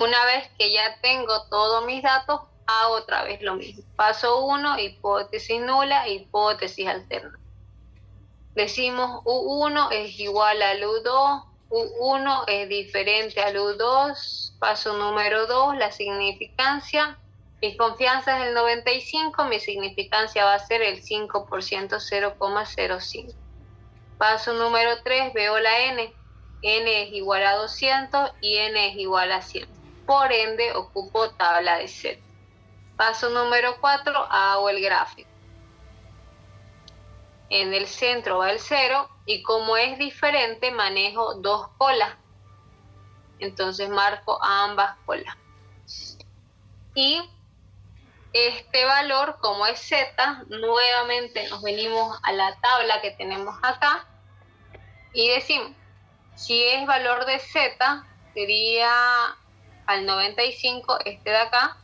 Una vez que ya tengo todos mis datos, hago otra vez lo mismo. Paso 1, hipótesis nula, hipótesis alterna. Decimos U1 es igual al U2, U1 es diferente al U2. Paso número 2, la significancia. Mi confianza es el 95, mi significancia va a ser el 5%, 0,05. Paso número 3, veo la N. N es igual a 200 y N es igual a 100. Por ende, ocupo tabla de Z. Paso número 4, hago el gráfico. En el centro va el 0 y como es diferente, manejo dos colas. Entonces marco ambas colas. Y este valor, como es Z, nuevamente nos venimos a la tabla que tenemos acá y decimos, si es valor de Z, sería al 95 este de acá.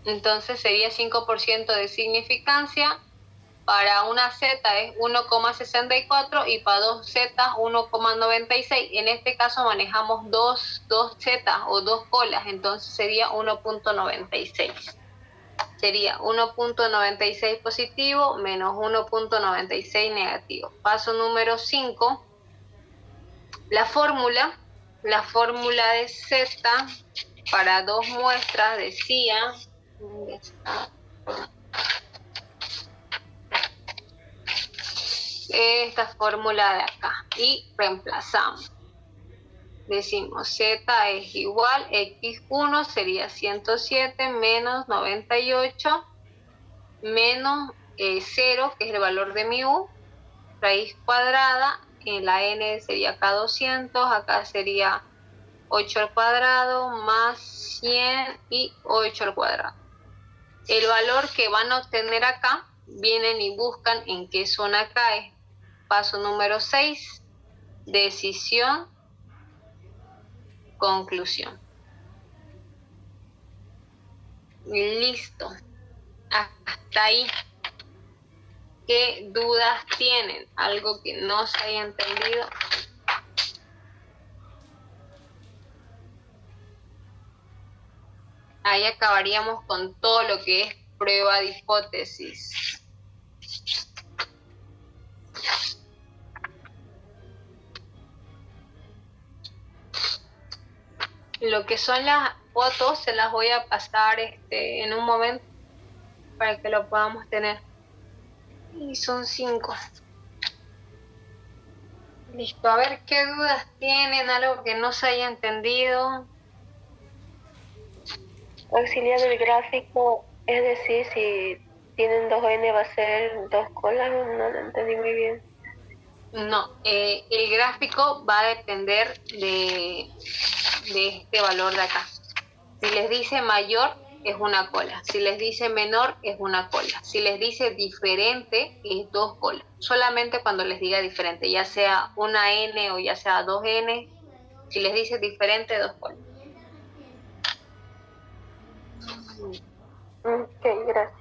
Entonces sería 5% de significancia para una Z es 1,64 y para dos Z 1,96. En este caso manejamos dos Z o dos colas, entonces sería 1,96. Sería 1,96 positivo menos 1,96 negativo. Paso número 5. La fórmula de Z para dos muestras decía, ¿dónde está? Esta fórmula de acá, y reemplazamos. Decimos Z es igual, X1 sería 107 menos 98 menos 0, que es el valor de mi U, raíz cuadrada, en la N sería acá 200, acá sería 8 al cuadrado más 100 y 8 al cuadrado. El valor que van a obtener acá, vienen y buscan en qué zona cae. Paso número 6, decisión, conclusión. Listo. Hasta ahí. ¿Qué dudas tienen? ¿Algo que no se haya entendido? Ahí acabaríamos con todo lo que es prueba de hipótesis. Lo que son las fotos se las voy a pasar en un momento para que lo podamos tener. Y son 5. Listo, a ver qué dudas tienen, algo que no se haya entendido. Auxiliar del gráfico, es decir, si tienen 2n va a ser 2 colas, no lo entendí muy bien. No, el gráfico va a depender de este valor de acá. Si les dice mayor, es una cola. Si les dice menor, es una cola. Si les dice diferente, es 2 colas. Solamente cuando les diga diferente, ya sea una N o ya sea 2N, si les dice diferente, 2 colas. Ok, gracias.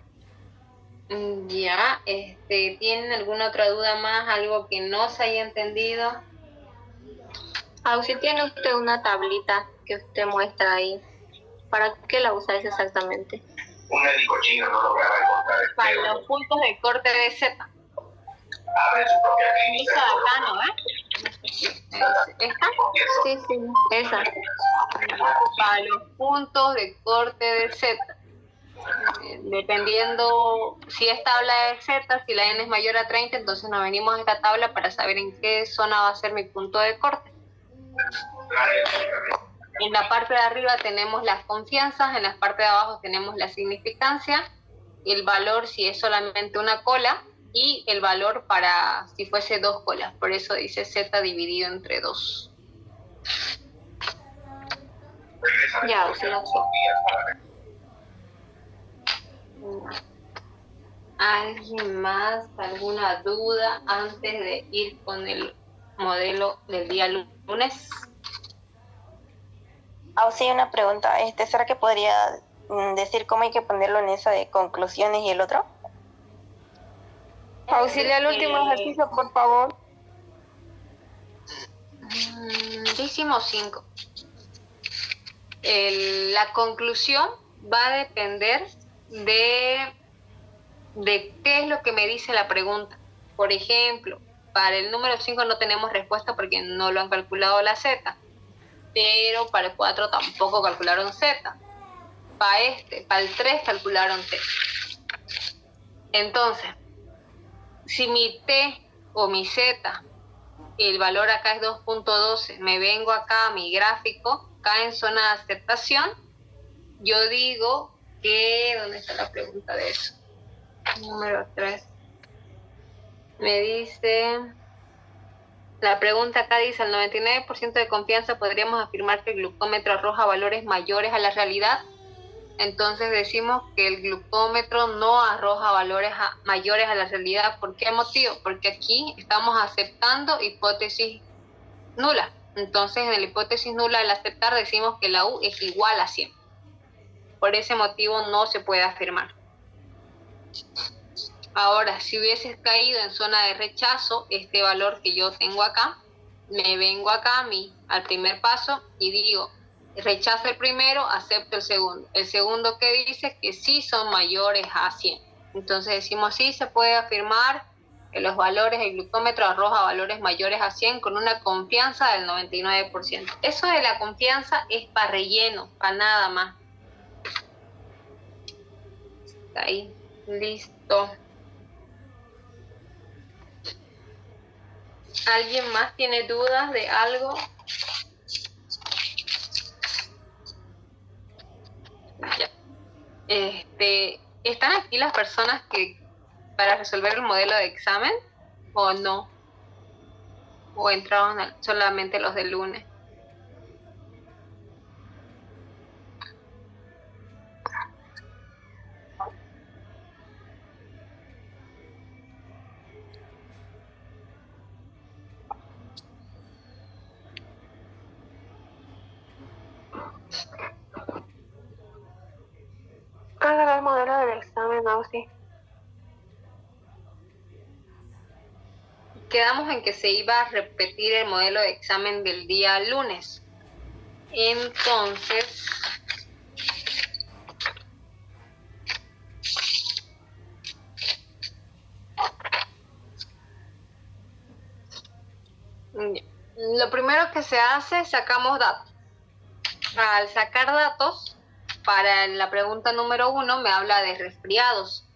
Ya, ¿tienen alguna otra duda más? ¿Algo que no se haya entendido? Si tiene usted una tablita que usted muestra ahí, ¿para qué la usáis exactamente? Un médico chino no logra recortar el Para pelo. los puntos de corte de Z. Abre su propia clínica. Esa de acá, ¿no? ¿Esta? Sí, esa. Para los puntos de corte de Z. Dependiendo si es tabla de Z, si la N es mayor a 30, entonces nos venimos a esta tabla para saber en qué zona va a ser mi punto de corte. En la parte de arriba tenemos las confianzas, en la parte de abajo tenemos la significancia, el valor si es solamente una cola y el valor para si fuese 2 colas. Por eso dice Z dividido entre 2. Ya, sí lo sé. ¿Alguien más? ¿Alguna duda antes de ir con el modelo del día lunes? Sí, una pregunta. ¿Será que podría decir cómo hay que ponerlo en esa de conclusiones y el otro? Auxiliar el último ejercicio, por favor. Hicimos 5. La conclusión va a depender de qué es lo que me dice la pregunta. Por ejemplo, para el número 5 no tenemos respuesta porque no lo han calculado la Z, pero para el 4 tampoco calcularon Z. Para el 3 calcularon T. Entonces, si mi T o mi Z, el valor acá es 2.12, me vengo acá a mi gráfico, acá en zona de aceptación, yo digo que, ¿dónde está la pregunta de eso? Número 3. Me dice, la pregunta acá dice, al 99% de confianza podríamos afirmar que el glucómetro arroja valores mayores a la realidad. Entonces decimos que el glucómetro no arroja valores mayores a la realidad. ¿Por qué motivo? Porque aquí estamos aceptando hipótesis nula. Entonces en la hipótesis nula al aceptar decimos que la U es igual a 100. Por ese motivo no se puede afirmar. Ahora, si hubieses caído en zona de rechazo, este valor que yo tengo acá, me vengo acá al primer paso y digo, rechazo el primero, acepto el segundo. El segundo que dice que sí son mayores a 100. Entonces decimos sí, se puede afirmar que los valores, el glucómetro arroja valores mayores a 100 con una confianza del 99%. Eso de la confianza es para relleno, para nada más. Está ahí, listo. ¿Alguien más tiene dudas de algo? Ya. ¿Están aquí las personas que para resolver el modelo de examen o no? ¿O entraron solamente los del lunes? Haga el modelo del examen, Ausi. Quedamos en que se iba a repetir el modelo de examen del día lunes. Entonces, lo primero que se hace, sacamos datos. Al sacar datos, para la pregunta número 1 me habla de resfriados.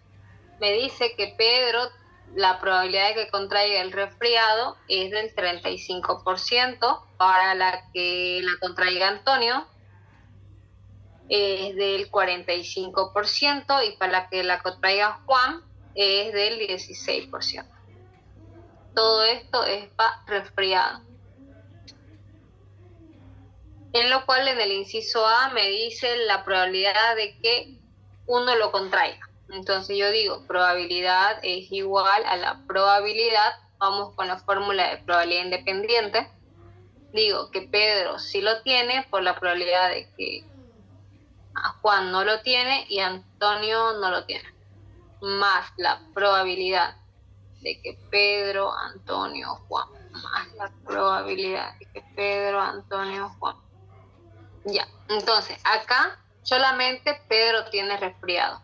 Me dice que Pedro, la probabilidad de que contraiga el resfriado es del 35%, para la que la contraiga Antonio es del 45% y para la que la contraiga Juan es del 16%. Todo esto es para resfriado. En lo cual en el inciso A me dice la probabilidad de que uno lo contraiga. Entonces yo digo, probabilidad es igual a la probabilidad, vamos con la fórmula de probabilidad independiente. Digo que Pedro sí lo tiene por la probabilidad de que Juan no lo tiene y Antonio no lo tiene. Más la probabilidad de que Pedro, Antonio, Juan. Más la probabilidad de que Pedro, Antonio, Juan. Ya, entonces acá solamente Pedro tiene resfriado.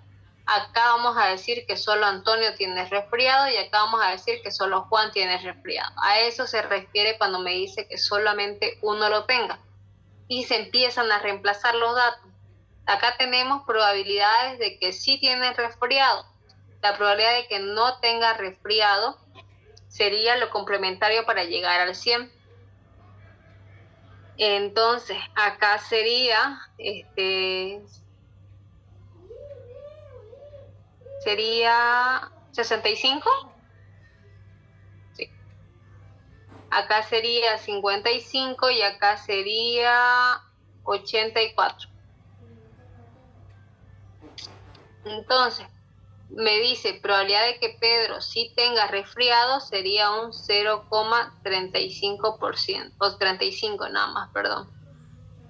Acá vamos a decir que solo Antonio tiene resfriado y acá vamos a decir que solo Juan tiene resfriado. A eso se refiere cuando me dice que solamente uno lo tenga. Y se empiezan a reemplazar los datos. Acá tenemos probabilidades de que sí tiene resfriado. La probabilidad de que no tenga resfriado sería lo complementario para llegar al 100. Entonces, acá sería, sería 65. Sí. Acá sería 55 y acá sería 84. Entonces, me dice, probabilidad de que Pedro sí tenga resfriado sería un 0,35%, o 35 nada más, perdón.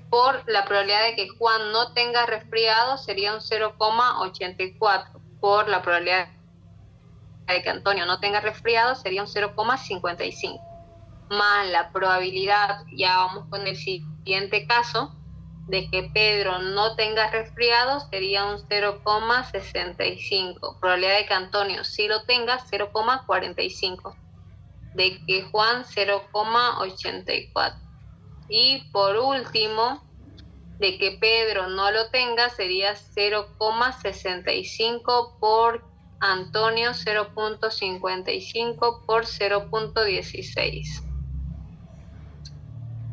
Por la probabilidad de que Juan no tenga resfriado sería un 0,84. Por la probabilidad de que Antonio no tenga resfriado sería un 0,55. Más la probabilidad, ya vamos con el siguiente caso, de que Pedro no tenga resfriado sería un 0,65. Probabilidad de que Antonio sí lo tenga, 0,45. De que Juan, 0,84. Y por último, de que Pedro no lo tenga sería 0,65 por Antonio, 0,55 por 0,16.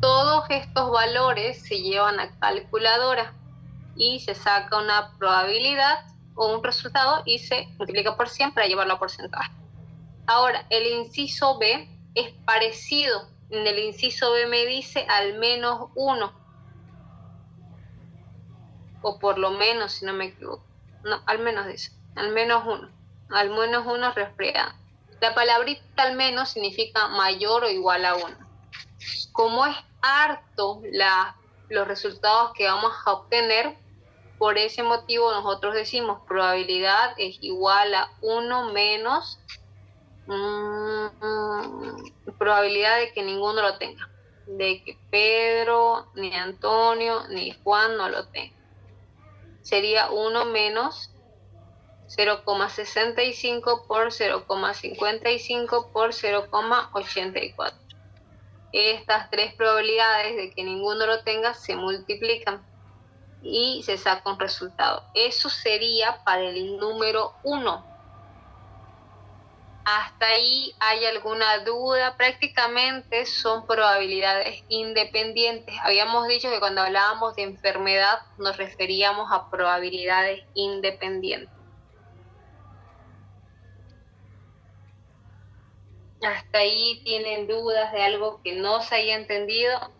Todos estos valores se llevan a calculadora y se saca una probabilidad o un resultado y se multiplica por 100 para llevarlo a porcentaje. Ahora, el inciso B es parecido. En el inciso B me dice al menos 1. O por lo menos, si no me equivoco. No, al menos dice. Al menos 1. Al menos 1 resfriado. La palabrita al menos significa mayor o igual a 1. Como es harto los resultados que vamos a obtener, Por ese motivo nosotros decimos probabilidad es igual a 1 menos probabilidad de que ninguno lo tenga, de que Pedro, ni Antonio, ni Juan no lo tengan. Sería 1 menos 0,65 por 0,55 por 0,84. Estas tres probabilidades de que ninguno lo tenga se multiplican y se saca un resultado. Eso sería para el número 1. ¿Hasta ahí hay alguna duda? Prácticamente son probabilidades independientes. Habíamos dicho que cuando hablábamos de enfermedad nos referíamos a probabilidades independientes. ¿Hasta ahí tienen dudas de algo que no se haya entendido?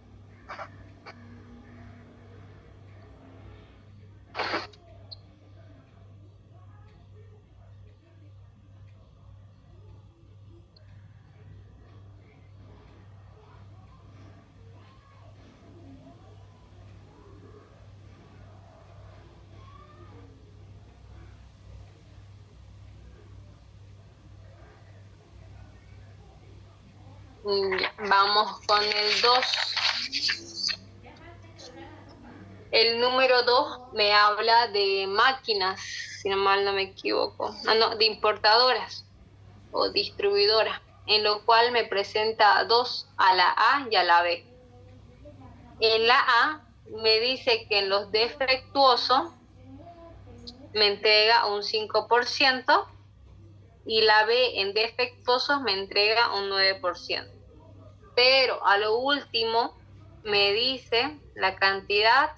Vamos con el 2. El número 2 me habla de máquinas, si no mal no me equivoco. De importadoras o distribuidoras, en lo cual me presenta 2 a la A y a la B. En la A me dice que en los defectuosos me entrega un 5% y la B en defectuosos me entrega un 9%. Pero a lo último me dice la cantidad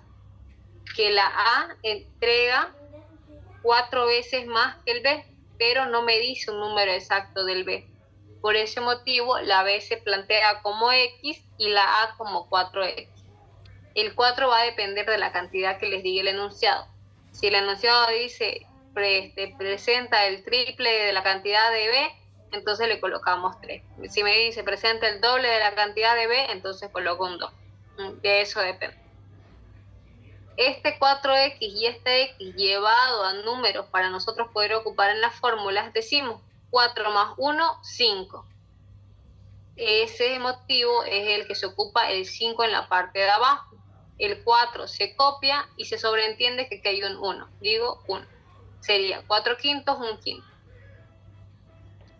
que la A entrega 4 veces más que el B, pero no me dice un número exacto del B. Por ese motivo, la B se plantea como X y la A como 4X. El 4 va a depender de la cantidad que les diga el enunciado. Si el enunciado dice presenta el triple de la cantidad de B, entonces le colocamos 3. Si me dice presenta el doble de la cantidad de B, entonces coloco un 2. De eso depende. Este 4X y este X llevado a números para nosotros poder ocupar en las fórmulas, decimos 4 más 1, 5. Ese motivo es el que se ocupa el 5 en la parte de abajo. El 4 se copia y se sobreentiende que aquí hay un 1. Digo 1. Sería 4 quintos, 1 quinto.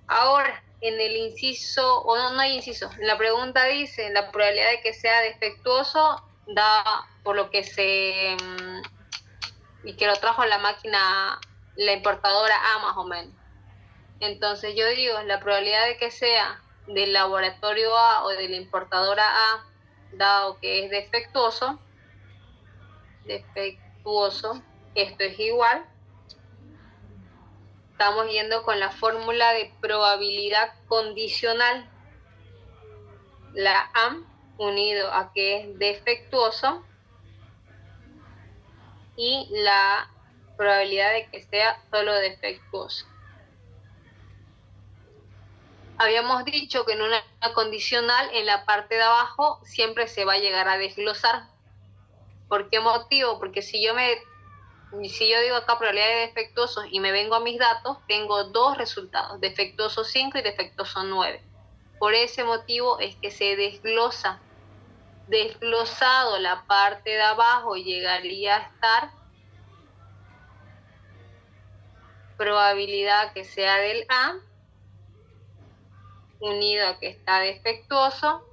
Ahora, en el inciso, o no hay inciso, en la pregunta dice, la probabilidad de que sea defectuoso da por lo que y que lo trajo la máquina, la importadora A más o menos. Entonces yo digo, la probabilidad de que sea del laboratorio A o de la importadora A, dado que es defectuoso, esto es igual. Estamos yendo con la fórmula de probabilidad condicional. La A unido a que es defectuoso y la probabilidad de que sea solo defectuoso. Habíamos dicho que en una condicional, en la parte de abajo, siempre se va a llegar a desglosar. ¿Por qué motivo? Porque si yo digo acá probabilidad de defectuosos y me vengo a mis datos, tengo 2 resultados, defectuoso 5 y defectuoso 9. Por ese motivo es que se desglosa. Desglosado la parte de abajo llegaría a estar probabilidad que sea del A unido a que está defectuoso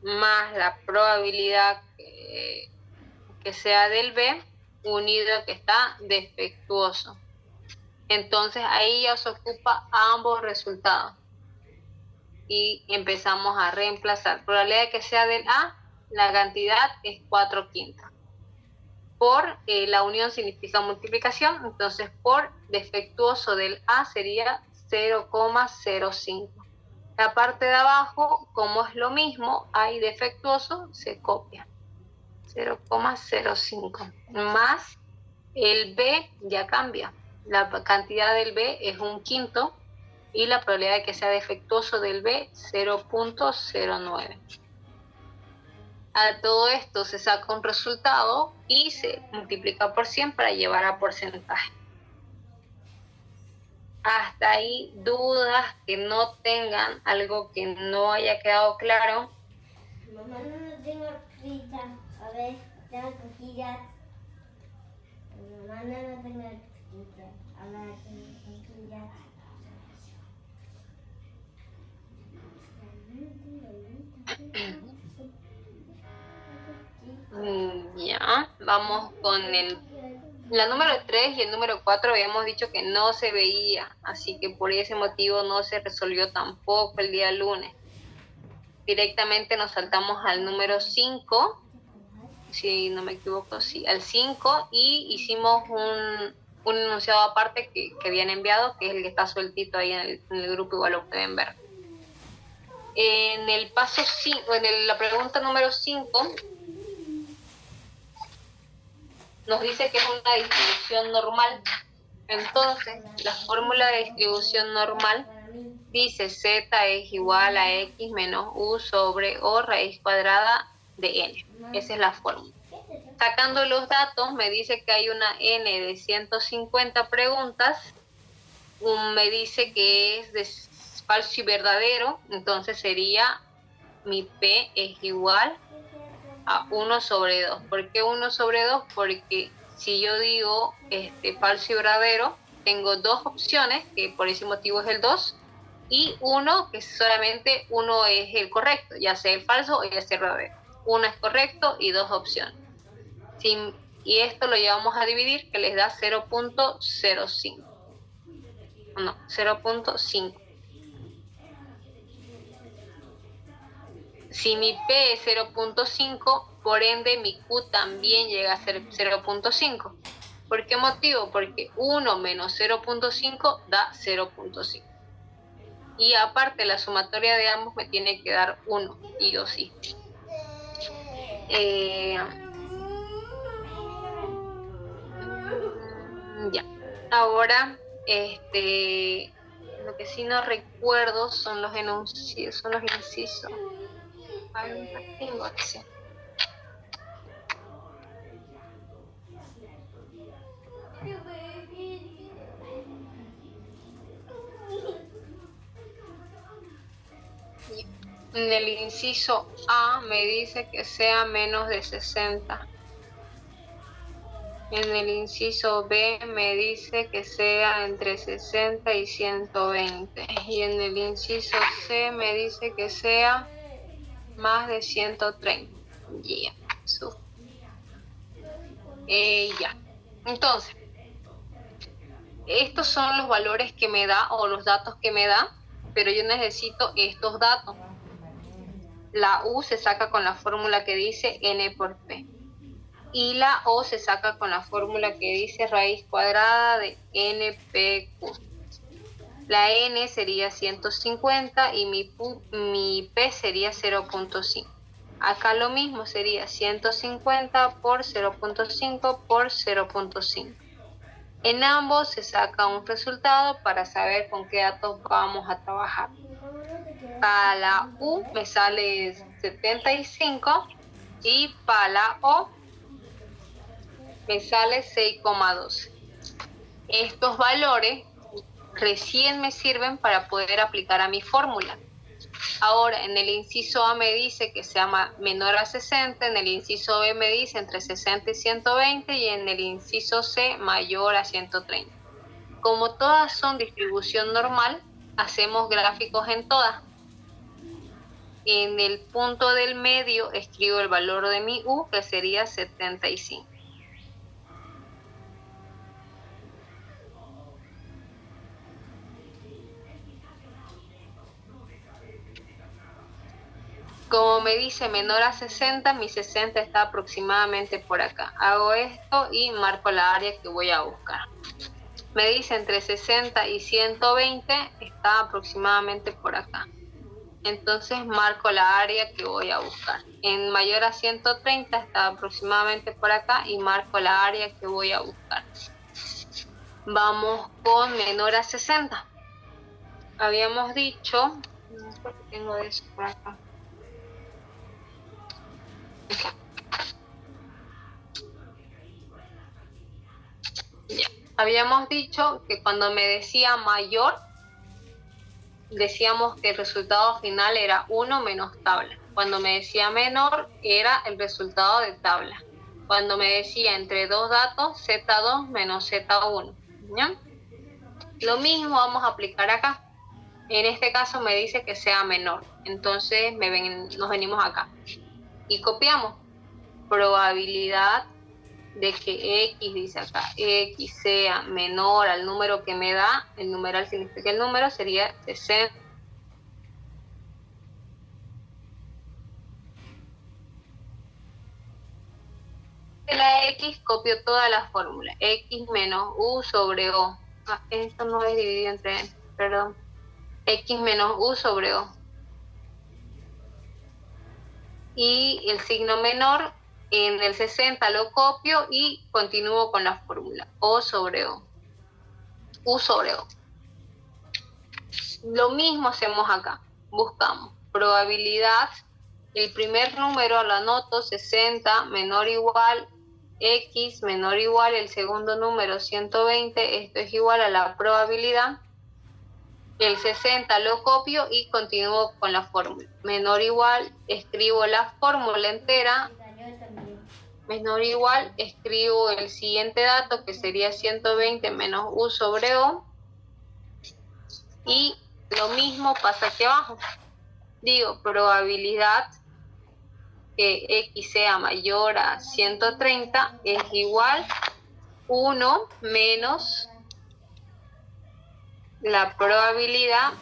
más la probabilidad que sea del B unido a que está defectuoso. Entonces ahí ya se ocupa ambos resultados y empezamos a reemplazar. Probabilidad de que sea del A, la cantidad es 4 quintas. Por la unión significa multiplicación, entonces por defectuoso del A sería 0,05. La parte de abajo, como es lo mismo, hay defectuoso, se copia. 0,05 más el B ya cambia. La cantidad del B es 1 quinto y la probabilidad de que sea defectuoso del B 0,09. A todo esto se saca un resultado y se multiplica por 100 para llevar a porcentaje. Hasta ahí, dudas que no tengan, algo que no haya quedado claro. Mamá, no tengo rosquillas. A ver, tengo cosquillas. Mamá, no tengo rosquillas. A ver, tengo cosquillas. Ya, vamos con la número 3 y el número 4 habíamos dicho que no se veía, así que por ese motivo no se resolvió tampoco el día lunes. Directamente nos saltamos al número 5, si no me equivoco, sí, al 5, y hicimos un enunciado aparte que habían enviado, que es el que está sueltito ahí en el grupo, igual lo pueden ver. En el paso 5, la pregunta número 5, nos dice que es una distribución normal. Entonces, la fórmula de distribución normal dice z es igual a x menos u sobre o raíz cuadrada de n. Esa es la fórmula. Sacando los datos, me dice que hay una n de 150 preguntas. Me dice que es de falso y verdadero. Entonces sería mi p es igual a 1 sobre 2. ¿Por qué 1 sobre 2? Porque si yo digo falso y verdadero, tengo dos opciones, que por ese motivo es el 2, y uno que solamente uno es el correcto, ya sea el falso o ya sea el verdadero. Uno es correcto y dos opciones. Y esto lo llevamos a dividir, que les da 0.05. No, 0.5. Si mi P es 0.5, por ende mi Q también llega a ser 0.5. ¿Por qué motivo? Porque 1 menos 0.5 da 0.5. Y aparte la sumatoria de ambos me tiene que dar 1, y o sí. Ya. Ahora, lo que sí no recuerdo son los enunciados, son los incisos. Tengo acción. En el inciso A me dice que sea menos de 60. En el inciso B me dice que sea entre 60 y 120. Y en el inciso C me dice que sea más de 130. Ya. Entonces, estos son los valores que me da o los datos que me da, pero yo necesito estos datos. La U se saca con la fórmula que dice N por P. Y la O se saca con la fórmula que dice raíz cuadrada de NPQ. La N sería 150 y mi P sería 0.5. Acá lo mismo, sería 150 por 0.5 por 0.5. En ambos se saca un resultado para saber con qué datos vamos a trabajar. Para la U me sale 75 y para la O me sale 6,12. Estos valores recién me sirven para poder aplicar a mi fórmula. Ahora, en el inciso A me dice que sea menor a 60, en el inciso B me dice entre 60 y 120 y en el inciso C mayor a 130. Como todas son distribución normal, hacemos gráficos en todas. En el punto del medio escribo el valor de mi U, que sería 75. Como me dice menor a 60, mi 60 está aproximadamente por acá. Hago esto y marco la área que voy a buscar. Me dice entre 60 y 120, está aproximadamente por acá. Entonces marco la área que voy a buscar. En mayor a 130 está aproximadamente por acá y marco la área que voy a buscar. Vamos con menor a 60. Habíamos dicho, no sé por qué tengo eso por acá. Ya. Habíamos dicho que cuando me decía mayor, decíamos que el resultado final era 1 menos tabla. Cuando me decía menor, era el resultado de tabla. Cuando me decía entre dos datos, Z2 menos Z1. ¿Ya? Lo mismo vamos a aplicar acá. En este caso me dice que sea menor. Entonces nos venimos acá. Y copiamos. Probabilidad de que X, dice acá, X sea menor al número que me da, el numeral significa el número, sería 60. De la X copio toda la fórmula, X menos U sobre O. Esto no es dividido entre, perdón, X menos U sobre O. Y el signo menor, en el 60 lo copio y continúo con la fórmula, O sobre O. U sobre O. Lo mismo hacemos acá. Buscamos probabilidad. El primer número lo anoto 60 menor o igual X menor o igual el segundo número 120. Esto es igual a la probabilidad. El 60 lo copio y continúo con la fórmula. Menor o igual, escribo la fórmula entera. Menor o igual, escribo el siguiente dato que sería 120 menos U sobre O. Y lo mismo pasa aquí abajo. Digo, probabilidad que X sea mayor a 130 es igual 1 menos la probabilidad,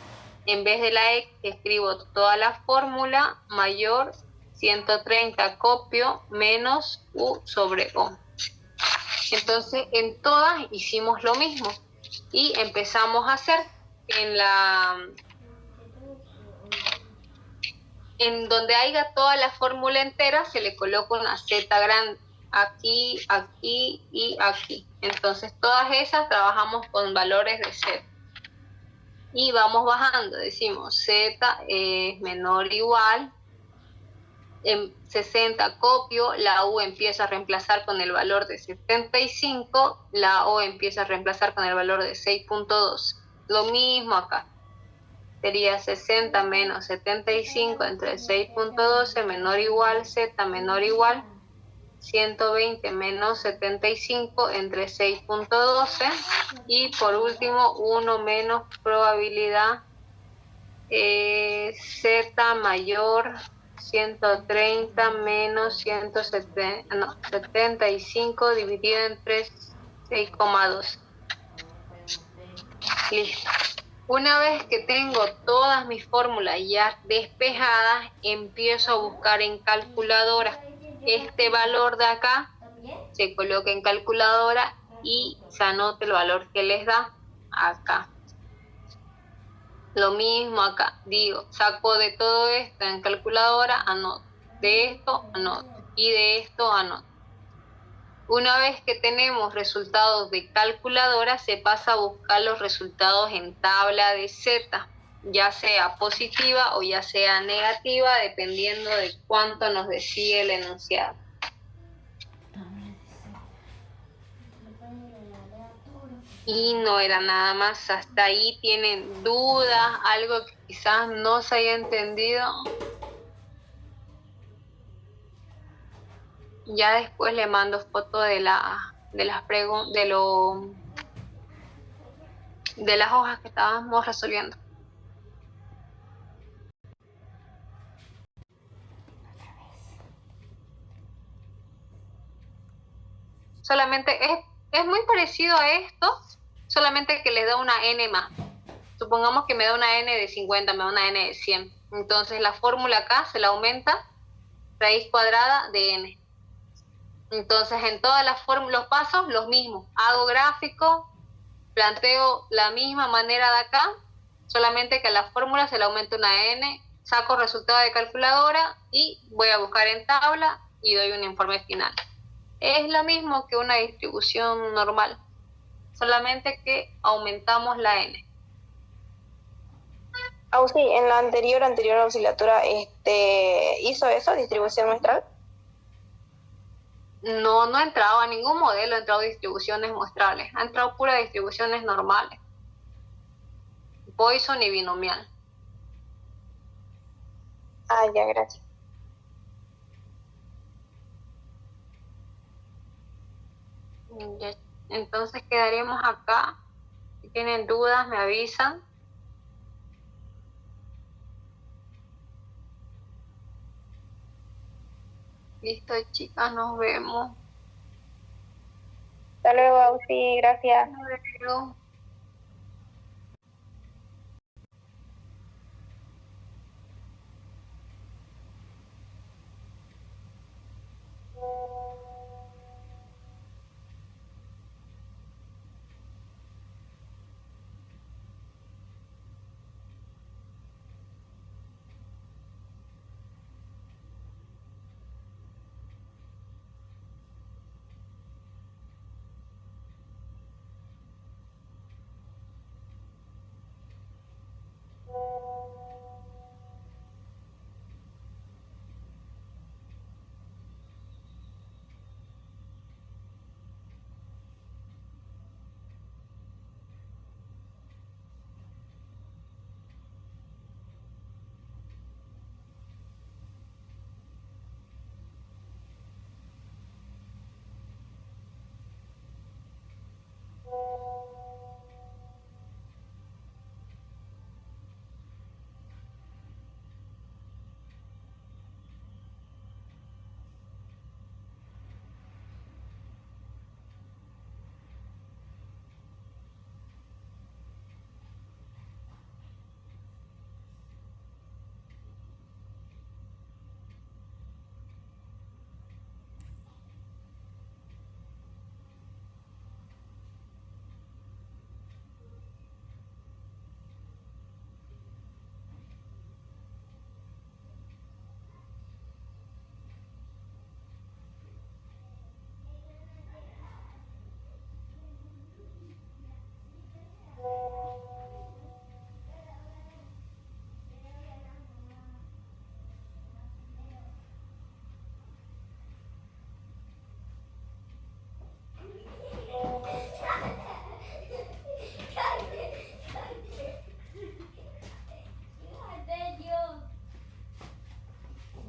en vez de la X escribo toda la fórmula, mayor 130 copio menos U sobre O. Entonces en todas hicimos lo mismo y empezamos a hacer en donde haya toda la fórmula entera se le coloca una Z grande, aquí, aquí y aquí. Entonces todas esas trabajamos con valores de Z. Y vamos bajando, decimos Z es menor o igual, en 60 copio, la U empieza a reemplazar con el valor de 75, la O empieza a reemplazar con el valor de 6.2. Lo mismo acá. Sería 60 menos 75 entre 6.12 menor o igual, Z menor o igual, 120 menos 75 entre 6.12 y por último 1 menos probabilidad Z mayor 130 menos 75 dividido entre 6,2. Listo. Una vez que tengo todas mis fórmulas ya despejadas, empiezo a buscar en calculadora. Este valor de acá se coloca en calculadora y se anota el valor que les da acá. Lo mismo acá, digo, saco de todo esto en calculadora, anoto. De esto, anoto. Y de esto, anoto. Una vez que tenemos resultados de calculadora, se pasa a buscar los resultados en tabla de Z, ya sea positiva o ya sea negativa, dependiendo de cuánto nos decide el enunciado. Y no era nada más, hasta ahí tienen dudas, algo que quizás no se haya entendido. Ya después le mando foto de las hojas que estábamos resolviendo. Solamente es muy parecido a esto, solamente que les da una n más. Supongamos que me da una n de 50, me da una n de 100. Entonces la fórmula acá se la aumenta raíz cuadrada de n. Entonces en todas las los pasos los mismos. Hago gráfico, planteo la misma manera de acá, solamente que a la fórmula se le aumenta una n, saco resultado de calculadora y voy a buscar en tabla y doy un informe final. Es lo mismo que una distribución normal, solamente que aumentamos la n. Sí, en la anterior auxiliatura hizo eso, distribución muestral. No, no ha entrado a ningún modelo, ha entrado distribuciones muestrales, ha entrado puras distribuciones normales, Poisson y binomial. Ah, ya, gracias. Ya. Entonces quedaremos acá. Si tienen dudas, me avisan. Listo, chicas, nos vemos. Hasta luego, Auxi, gracias. Hasta luego.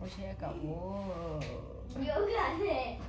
Oye, acabó. Yo gané.